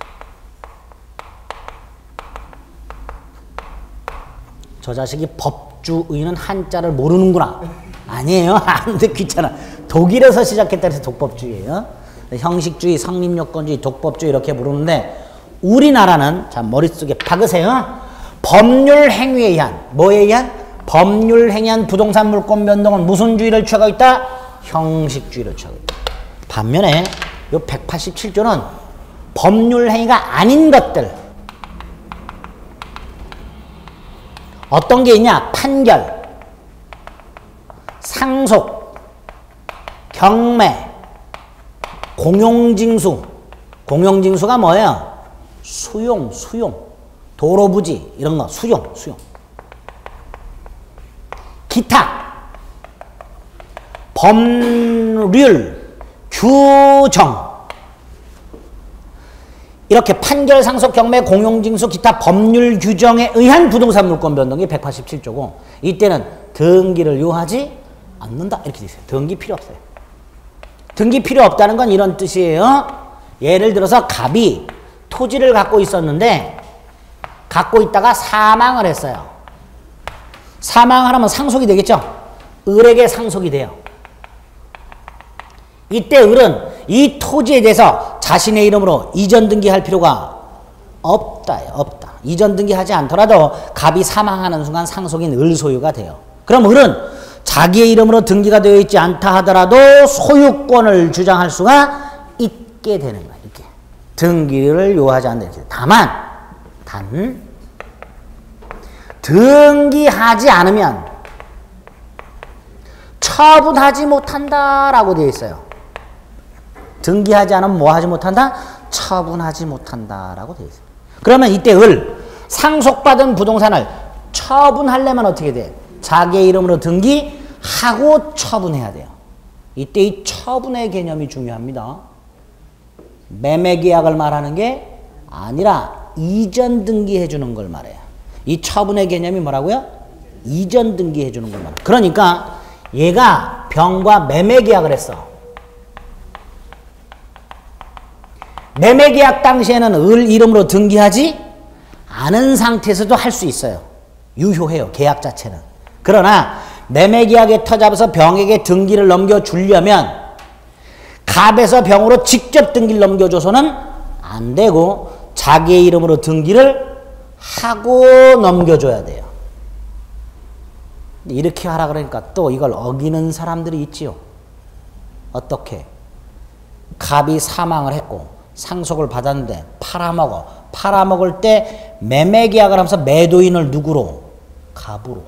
저 자식이 법주의는 한자를 모르는구나. 아니에요. 아는데 귀찮아. 독일에서 시작했다 해서 독법주의예요. 형식주의, 성립요건주의, 독법주의 이렇게 부르는데 우리나라는 자 머릿속에 박으세요. 법률 행위에 의한 뭐에 의한? 법률 행위에 의한 부동산 물권 변동은 무슨 주의를 취하고 있다? 형식주의를 취하고 있다. 반면에 요 187조는 법률 행위가 아닌 것들 어떤 게 있냐? 판결, 상속, 경매, 공용징수. 공용징수가 뭐예요? 수용. 도로부지 이런 거 수용. 기타, 법률, 규정. 이렇게 판결, 상속, 경매, 공용징수, 기타 법률 규정에 의한 부동산 물권 변동이 187조고 이때는 등기를 요하지 않는다. 이렇게 돼 있어요. 등기 필요 없어요. 등기 필요 없다는 건 이런 뜻이에요. 예를 들어서 갑이 토지를 갖고 있었는데 갖고 있다가 사망을 했어요. 사망을 하면 상속이 되겠죠. 을에게 상속이 돼요. 이때 을은 이 토지에 대해서 자신의 이름으로 이전 등기할 필요가 없다. 이전 등기하지 않더라도 갑이 사망하는 순간 상속인 을 소유가 돼요. 그럼 을은 자기의 이름으로 등기가 되어 있지 않다 하더라도 소유권을 주장할 수가 있게 되는 거야. 이렇게 등기를 요하지 않는 이렇게. 다만 등기하지 않으면 처분하지 못한다라고 되어 있어요. 등기하지 않으면 뭐 하지 못한다? 처분하지 못한다라고 되어 있어요. 그러면 이때 상속받은 부동산을 처분하려면 어떻게 돼? 자기의 이름으로 등기하고 처분해야 돼요. 이때 이 처분의 개념이 중요합니다. 매매계약을 말하는 게 아니라 이전 등기해 주는 걸 말해요. 이 처분의 개념이 뭐라고요? 이전 등기해 주는 걸 말해요. 그러니까 얘가 병과 매매계약을 했어. 매매계약 당시에는 을 이름으로 등기하지 않은 상태에서도 할 수 있어요. 유효해요. 계약 자체는. 그러나 매매계약에 터잡아서 병에게 등기를 넘겨주려면 갑에서 병으로 직접 등기를 넘겨줘서는 안 되고 자기의 이름으로 등기를 하고 넘겨줘야 돼요. 이렇게 하라 그러니까 또 이걸 어기는 사람들이 있지요. 어떻게? 갑이 사망을 했고 상속을 받았는데 팔아먹어. 팔아먹을 때 매매계약을 하면서 매도인을 누구로? 갑으로.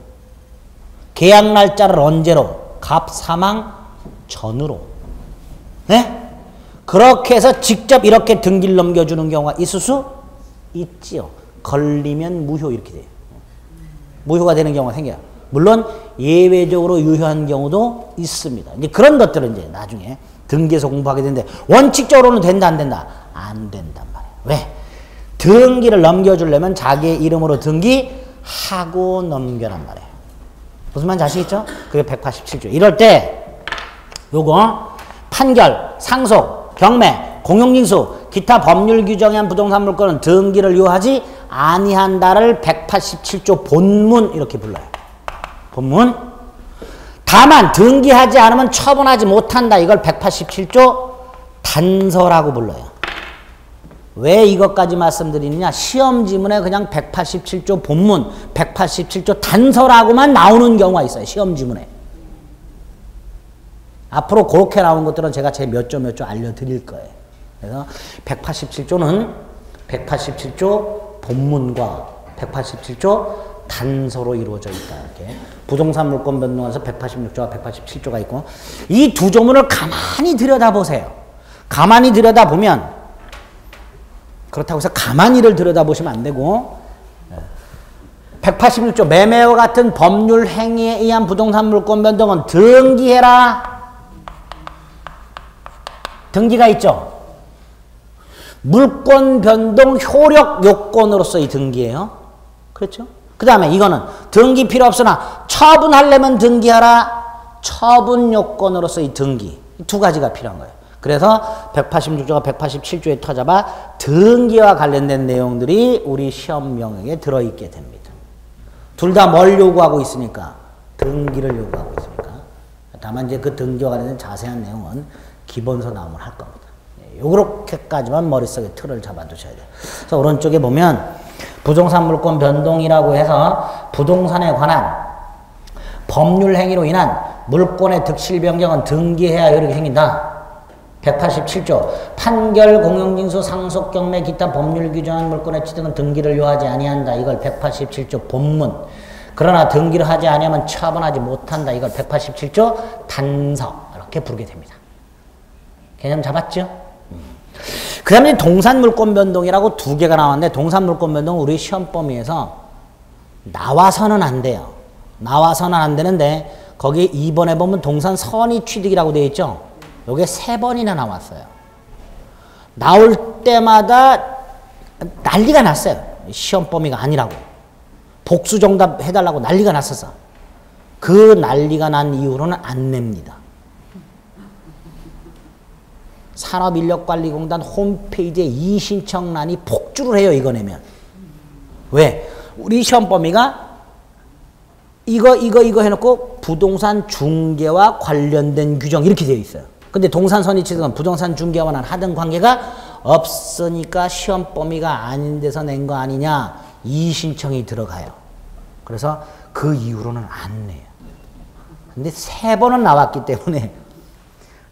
계약 날짜를 언제로? 갑 사망 전으로. 네? 그렇게 해서 직접 이렇게 등기를 넘겨주는 경우가 있을 수 있지요. 걸리면 무효 이렇게 돼요. 무효가 되는 경우가 생겨요. 물론 예외적으로 유효한 경우도 있습니다. 이제 그런 것들은 이제 나중에 등기에서 공부하게 되는데 원칙적으로는 된다 안 된다? 안 된단 말이에요. 왜? 등기를 넘겨주려면 자기의 이름으로 등기하고 넘겨란 말이에요. 무슨 말인지 아시겠죠? 그게 187조. 이럴 때 요거 판결, 상속, 경매, 공용징수, 기타 법률 규정에 한 부동산 물건은 등기를 요하지 아니한다를 187조 본문 이렇게 불러요. 본문. 다만 등기하지 않으면 처분하지 못한다. 이걸 187조 단서라고 불러요. 왜 이것까지 말씀드리느냐? 시험 지문에 그냥 187조 본문, 187조 단서라고만 나오는 경우가 있어요. 시험 지문에. 앞으로 그렇게 나온 것들은 제가 제 몇 조 알려드릴 거예요. 그래서 187조는 187조 본문과 187조 단서로 이루어져 있다. 이렇게. 부동산 물권 변동에서 186조와 187조가 있고 이 두 조문을 가만히 들여다보세요. 가만히 들여다보면 그렇다고 해서 가만히를 들여다보시면 안 되고 186조 매매와 같은 법률 행위에 의한 부동산 물권 변동은 등기해라. 등기가 있죠. 물권 변동 효력 요건으로서의 등기예요. 그렇죠? 그 다음에 이거는 등기 필요 없으나 처분하려면 등기하라. 처분 요건으로서의 등기. 두 가지가 필요한 거예요. 그래서 186조가 187조에 터잡아 등기와 관련된 내용들이 우리 시험 명령에 들어있게 됩니다. 둘 다 뭘 요구하고 있으니까? 등기를 요구하고 있으니까. 다만 이제 그 등기와 관련된 자세한 내용은 기본서 나오면 할 겁니다. 요렇게까지만 머릿속에 틀을 잡아두셔야 돼요. 그래서 오른쪽에 보면 부동산 물권 변동이라고 해서 부동산에 관한 법률 행위로 인한 물권의 득실 변경은 등기해야 이렇게 생긴다. 187조 판결 공용징수 상속 경매 기타 법률 규정한 물권의 취득은 등기를 요하지 아니한다. 이걸 187조 본문. 그러나 등기를 하지 아니하면 처분하지 못한다. 이걸 187조 단서. 이렇게 부르게 됩니다. 개념 잡았죠? 그 다음에 동산 물권 변동이라고 두 개가 나왔는데 동산 물권 변동은 우리 시험 범위에서 나와서는 안 돼요. 나와서는 안 되는데 거기 2번에 보면 동산 선의 취득이라고 되어 있죠? 요게 3번이나 나왔어요. 나올 때마다 난리가 났어요. 시험 범위가 아니라고. 복수 정답 해달라고 난리가 났었어. 그 난리가 난 이후로는 안 냅니다. 산업인력관리공단 홈페이지에 이신청란이 폭주를 해요. 이거 내면. 왜? 우리 시험 범위가 이거 해놓고 부동산 중개와 관련된 규정 이렇게 되어 있어요. 근데 동산 선의취득은 부동산 중개와는 하등 관계가 없으니까 시험 범위가 아닌 데서 낸 거 아니냐 이신청이 들어가요. 그래서 그 이후로는 안 내요. 근데 3번은 나왔기 때문에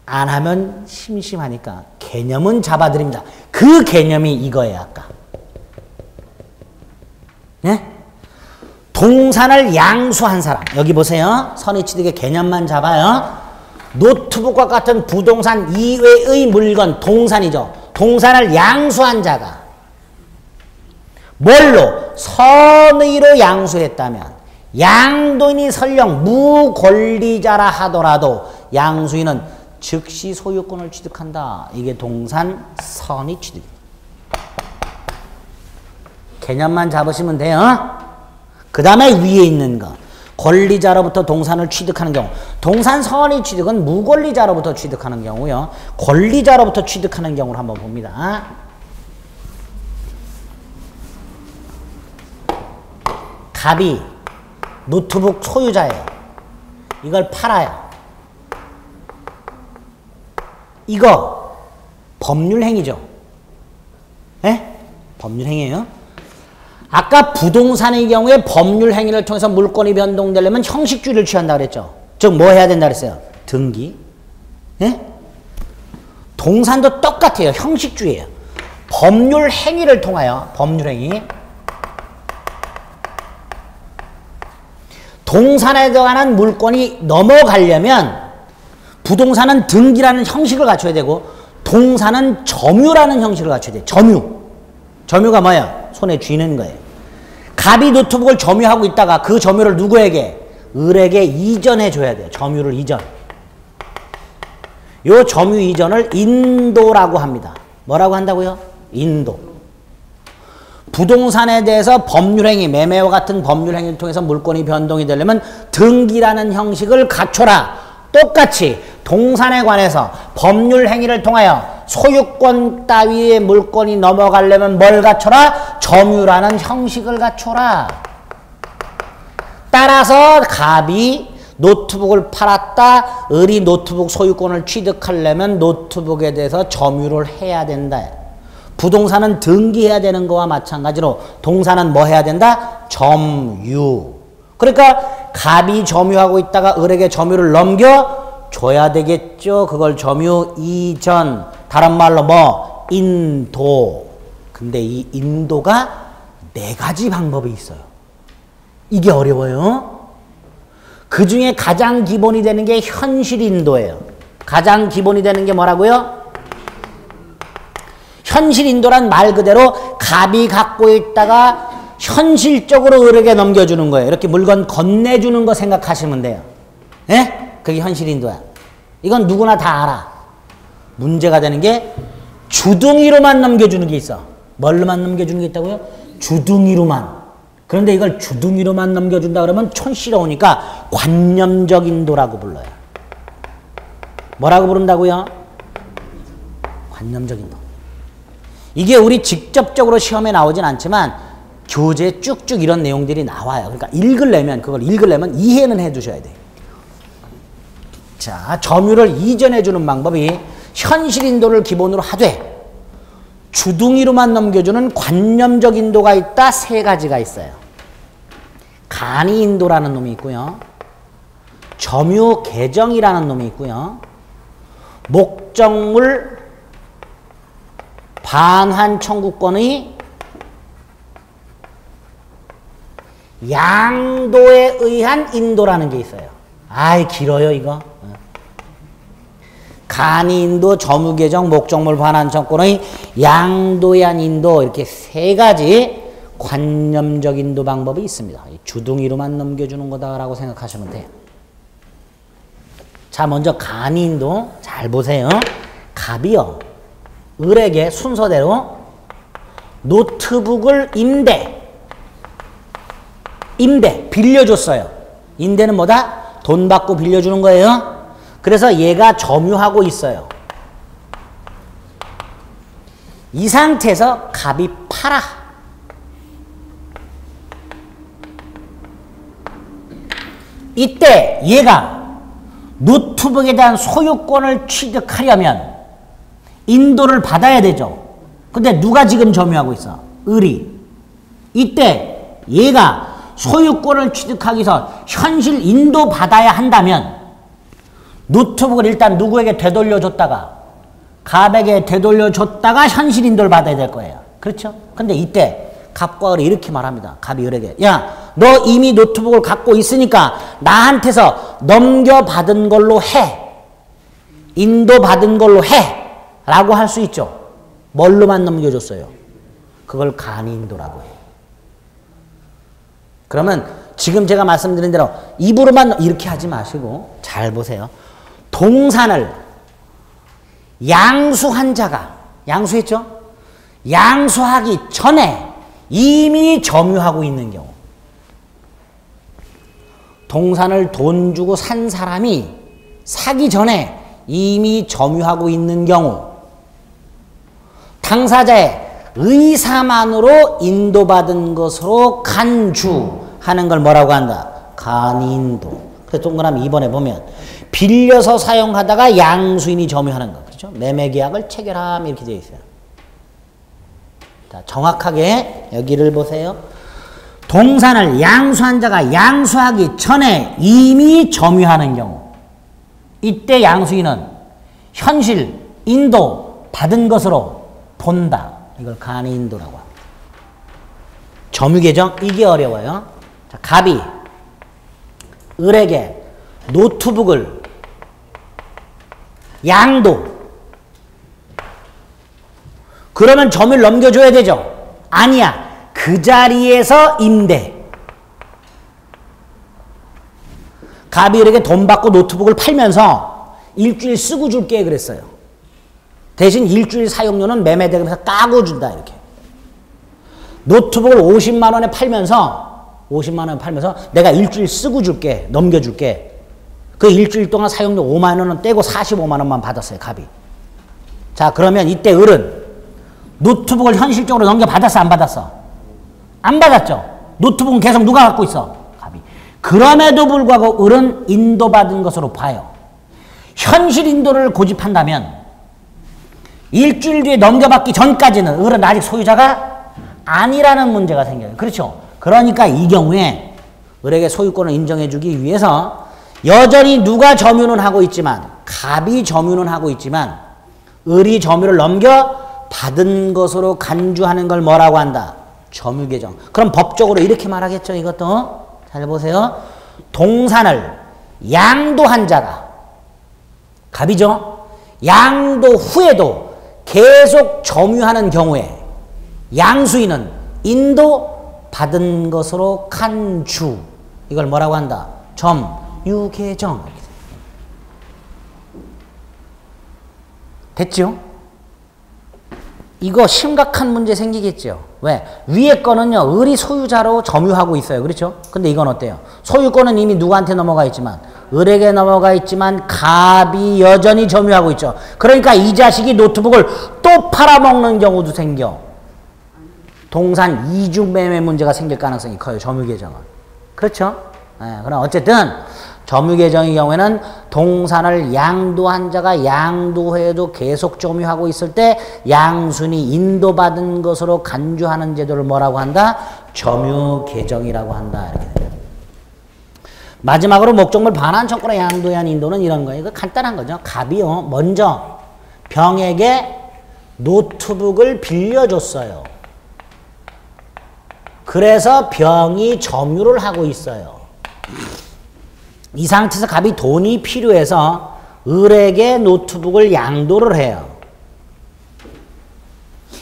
안 하면 심심하니까 개념은 잡아드립니다. 그 개념이 이거예요. 아까. 네? 동산을 양수한 사람. 여기 보세요. 선의취득의 개념만 잡아요. 노트북과 같은 부동산 이외의 물건, 동산이죠. 동산을 양수한 자가 뭘로? 선의로 양수했다면 양도인이 설령 무권리자라 하더라도 양수인은 즉시 소유권을 취득한다. 이게 동산 선의취득. 개념만 잡으시면 돼요. 그 다음에 위에 있는 거. 권리자로부터 동산을 취득하는 경우. 동산 선의 취득은 무권리자로부터 취득하는 경우요. 권리자로부터 취득하는 경우를 한번 봅니다. 갑이 노트북 소유자예요. 이걸 팔아요. 이거 법률행위죠. 예? 법률행위예요. 아까 부동산의 경우에 법률행위를 통해서 물권이 변동되려면 형식주의를 취한다 그랬죠. 즉 뭐 해야 된다 그랬어요? 등기. 예? 동산도 똑같아요. 형식주의예요. 법률행위를 통하여 법률행위. 동산에 관한 물권이 넘어가려면 부동산은 등기라는 형식을 갖춰야 되고 동산은 점유라는 형식을 갖춰야 돼요. 점유. 점유가 뭐야? 손에 쥐는 거예요. 갑이 노트북을 점유하고 있다가 그 점유를 누구에게? 을에게 이전해 줘야 돼요. 점유를 이전. 요 점유 이전을 인도라고 합니다. 뭐라고 한다고요? 인도. 부동산에 대해서 법률행위, 매매와 같은 법률행위를 통해서 물권이 변동이 되려면 등기라는 형식을 갖춰라. 똑같이 동산에 관해서 법률행위를 통하여 소유권 따위의 물권이 넘어가려면 뭘 갖춰라? 점유라는 형식을 갖춰라. 따라서 갑이 노트북을 팔았다. 을이 노트북 소유권을 취득하려면 노트북에 대해서 점유를 해야 된다. 부동산은 등기해야 되는 거와 마찬가지로 동산은 뭐 해야 된다? 점유. 그러니까 갑이 점유하고 있다가 을에게 점유를 넘겨줘야 되겠죠. 그걸 점유 이전. 다른 말로 뭐? 인도. 근데 이 인도가 4가지 방법이 있어요. 이게 어려워요. 그 중에 가장 기본이 되는 게 현실 인도예요. 가장 기본이 되는 게 뭐라고요? 현실 인도란 말 그대로 갑이 갖고 있다가 현실적으로 을에게 넘겨주는 거예요. 이렇게 물건 건네주는 거 생각하시면 돼요. 예? 그게 현실인도야. 이건 누구나 다 알아. 문제가 되는 게 주둥이로만 넘겨주는 게 있어. 뭘로만 넘겨주는 게 있다고요? 주둥이로만. 그런데 이걸 주둥이로만 넘겨준다 그러면 촌스러우니까 관념적 인도라고 불러요. 뭐라고 부른다고요? 관념적 인도. 이게 우리 직접적으로 시험에 나오진 않지만 교재 쭉쭉 이런 내용들이 나와요. 그러니까 그걸 읽으려면 이해는 해 두셔야 돼요. 자, 점유를 이전해 주는 방법이 현실 인도를 기본으로 하되 주둥이로만 넘겨주는 관념적 인도가 있다. 세 가지가 있어요. 간이 인도라는 놈이 있고요. 점유 개정이라는 놈이 있고요. 목적물 반환 청구권의 양도에 의한 인도라는 게 있어요. 아이 길어요 이거. 간이 인도, 점유 개정, 목적물 반환 청구권의 양도에 의한 인도, 이렇게 세 가지 관념적 인도 방법이 있습니다. 주둥이로만 넘겨주는 거다라고 생각하시면 돼요. 자, 먼저 간이 인도 잘 보세요. 갑이요, 을에게 순서대로 노트북을 임대 빌려줬어요. 임대는 뭐다? 돈 받고 빌려주는 거예요. 그래서 얘가 점유하고 있어요. 이 상태에서 갑이 팔아. 이때 얘가 노트북에 대한 소유권을 취득하려면 인도를 받아야 되죠. 근데 누가 지금 점유하고 있어? 을이. 이때 얘가 소유권을 취득하기 위해서 현실 인도 받아야 한다면 노트북을 일단 누구에게 되돌려줬다가 갑에게 되돌려줬다가 현실 인도를 받아야 될 거예요. 그렇죠? 근데 이때 갑과 을이 이렇게 말합니다. 갑이 을에게, 야, 너 이미 노트북을 갖고 있으니까 나한테서 넘겨받은 걸로 해. 인도받은 걸로 해. 라고 할 수 있죠. 뭘로만 넘겨줬어요? 그걸 간인도라고 해요. 그러면 지금 제가 말씀드린 대로 입으로만 이렇게 하지 마시고 잘 보세요. 동산을 양수한 자가, 양수했죠? 양수하기 전에 이미 점유하고 있는 경우, 동산을 돈 주고 산 사람이 사기 전에 이미 점유하고 있는 경우, 당사자의 의사만으로 인도받은 것으로 간주하는 걸 뭐라고 한다? 간인도. 그래서 동그라미 2번에 보면 빌려서 사용하다가 양수인이 점유하는 것. 그렇죠? 매매계약을 체결함 이렇게 되어 있어요. 자, 정확하게 여기를 보세요. 동산을 양수한 자가 양수하기 전에 이미 점유하는 경우, 이때 양수인은 현실 인도 받은 것으로 본다. 이걸 간인도라고 합니다. 점유개정, 이게 어려워요. 자, 갑이 을에게 노트북을 양도, 그러면 점유를 넘겨줘야 되죠. 아니야, 그 자리에서 임대. 갑이 을에게 돈 받고 노트북을 팔면서 일주일 쓰고 줄게 그랬어요. 대신 일주일 사용료는 매매대금에서 까고 준다 이렇게. 노트북을 50만 원에 팔면서 내가 일주일 쓰고 줄게, 넘겨줄게. 그 일주일 동안 사용료 5만 원은 떼고 45만 원만 받았어요, 갑이. 자, 그러면 이때 을은 노트북을 현실적으로 넘겨받았어, 안 받았어? 안 받았죠. 노트북은 계속 누가 갖고 있어? 갑이. 그럼에도 불구하고 을은 인도받은 것으로 봐요. 현실 인도를 고집한다면 일주일 뒤에 넘겨받기 전까지는 을은 아직 소유자가 아니라는 문제가 생겨요. 그렇죠? 그러니까 이 경우에 을에게 소유권을 인정해주기 위해서 여전히 누가 점유는 하고 있지만, 갑이 점유는 하고 있지만 을이 점유를 넘겨받은 것으로 간주하는 걸 뭐라고 한다? 점유개정. 그럼 법적으로 이렇게 말하겠죠. 이것도 잘 보세요. 동산을 양도한 자가, 갑이죠. 양도 후에도 계속 점유하는 경우에 양수인은 인도 받은 것으로 간주. 이걸 뭐라고 한다? 점유계정. 됐죠? 이거 심각한 문제 생기겠죠? 왜? 위에 거는요, 을이 소유자로 점유하고 있어요. 그렇죠? 근데 이건 어때요? 소유권은 이미 누구한테 넘어가 있지만, 을에게 넘어가 있지만, 갑이 여전히 점유하고 있죠. 그러니까 이 자식이 노트북을 또 팔아먹는 경우도 생겨. 동산 이중매매 문제가 생길 가능성이 커요. 점유계정은. 그렇죠? 네, 그럼 어쨌든 점유계정의 경우에는 동산을 양도한 자가 양도해도 계속 점유하고 있을 때 양순이 인도받은 것으로 간주하는 제도를 뭐라고 한다? 점유계정이라고 한다. 이렇게 돼요. 마지막으로 목적물 반환 청구나 양도에 한 인도는 이런 거예요. 이거 간단한 거죠. 갑이요, 먼저 병에게 노트북을 빌려줬어요. 그래서 병이 점유를 하고 있어요. 이 상태에서 갑이 돈이 필요해서 을에게 노트북을 양도를 해요.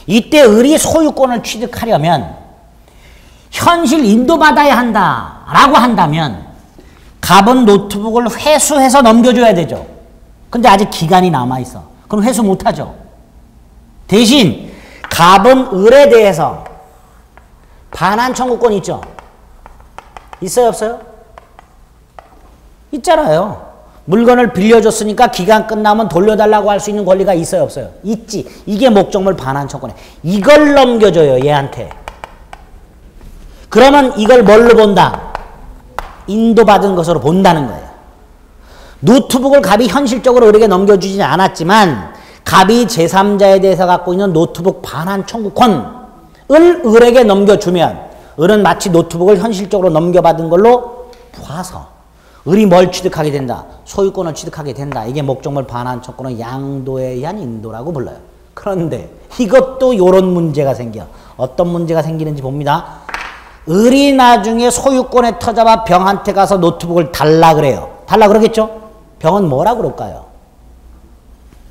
이때 을이 소유권을 취득하려면 현실 인도받아야 한다 라고 한다면 갑은 노트북을 회수해서 넘겨줘야 되죠. 근데 아직 기간이 남아있어. 그럼 회수 못하죠. 대신 갑은 을에 대해서 반환 청구권 있죠? 있어요, 없어요? 있잖아요. 물건을 빌려줬으니까 기간 끝나면 돌려달라고 할 수 있는 권리가 있어요, 없어요? 있지. 이게 목적물 반환 청구권이에요. 이걸 넘겨줘요, 얘한테. 그러면 이걸 뭘로 본다? 인도받은 것으로 본다는 거예요. 노트북을 갑이 현실적으로 을에게 넘겨주지는 않았지만 갑이 제3자에 대해서 갖고 있는 노트북 반환 청구권을 을에게 넘겨주면 을은 마치 노트북을 현실적으로 넘겨받은 걸로 봐서 을이 뭘 취득하게 된다? 소유권을 취득하게 된다. 이게 목적물 반환 청구는 양도에 의한 인도라고 불러요. 그런데 이것도 이런 문제가 생겨. 어떤 문제가 생기는지 봅니다. 을이 나중에 소유권에 터잡아 병한테 가서 노트북을 달라 그래요. 달라 그러겠죠? 병은 뭐라 그럴까요?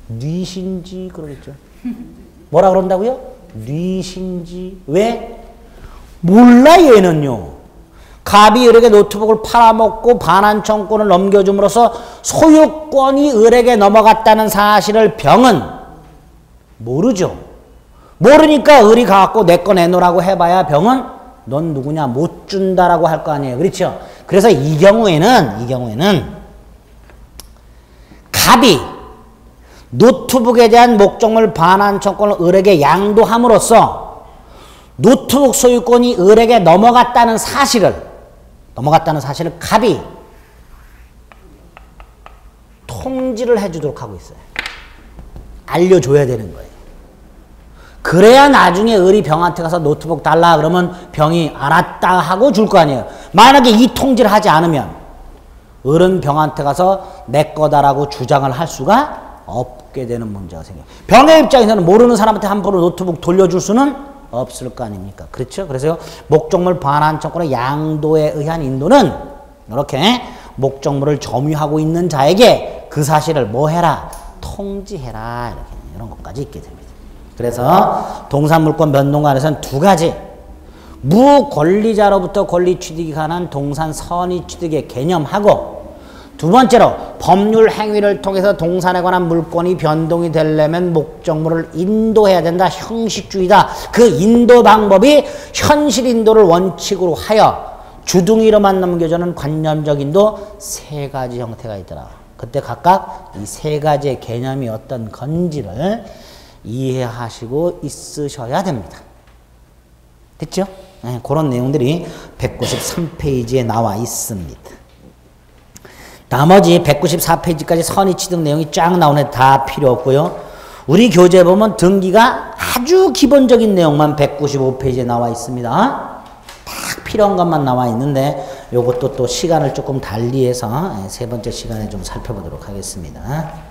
뉘신지 그러겠죠. 뭐라 그런다고요? 뉘신지. 왜? 몰라 얘는요. 갑이 을에게 노트북을 팔아먹고 반환 청구권을 넘겨줌으로써 소유권이 을에게 넘어갔다는 사실을 병은 모르죠. 모르니까 을이 가갖고 내 거 내놓으라고 해봐야 병은 넌 누구냐 못 준다라고 할 거 아니에요. 그렇죠? 그래서 이 경우에는 갑이 노트북에 대한 목적물 반환 청구권을 을에게 양도함으로써 노트북 소유권이 을에게 넘어갔다는 사실을 갑이 통지를 해주도록 하고 있어요. 알려줘야 되는 거예요. 그래야 나중에 을이 병한테 가서 노트북 달라 그러면 병이 알았다 하고 줄 거 아니에요. 만약에 이 통지를 하지 않으면 을은 병한테 가서 내 거다라고 주장을 할 수가 없게 되는 문제가 생겨요. 병의 입장에서는 모르는 사람한테 함부로 노트북 돌려줄 수는 없을 거 아닙니까? 그렇죠? 그래서 목적물 반환 청구의 양도에 의한 인도는 이렇게 목적물을 점유하고 있는 자에게 그 사실을 뭐 해라? 통지해라. 이렇게 이런 것까지 있게 됩니다. 그래서 동산물권 변동관에서는 두 가지 무권리자로부터 권리 취득이 가능한 동산 선의 취득의 개념하고 두 번째로 법률 행위를 통해서 동산에 관한 물권이 변동이 되려면 목적물을 인도해야 된다. 형식주의다. 그 인도 방법이 현실 인도를 원칙으로 하여 주둥이로만 넘겨주는 관념적 인도 세 가지 형태가 있더라. 그때 각각 이 세 가지의 개념이 어떤 건지를 이해하시고 있으셔야 됩니다. 됐죠? 네, 그런 내용들이 193페이지에 나와 있습니다. 나머지 194페이지까지 선의 취득 내용이 쫙 나오는데 다 필요 없고요. 우리 교재 보면 등기가 아주 기본적인 내용만 195페이지에 나와 있습니다. 딱 필요한 것만 나와 있는데 요것도 또 시간을 조금 달리해서 세 번째 시간에 좀 살펴보도록 하겠습니다.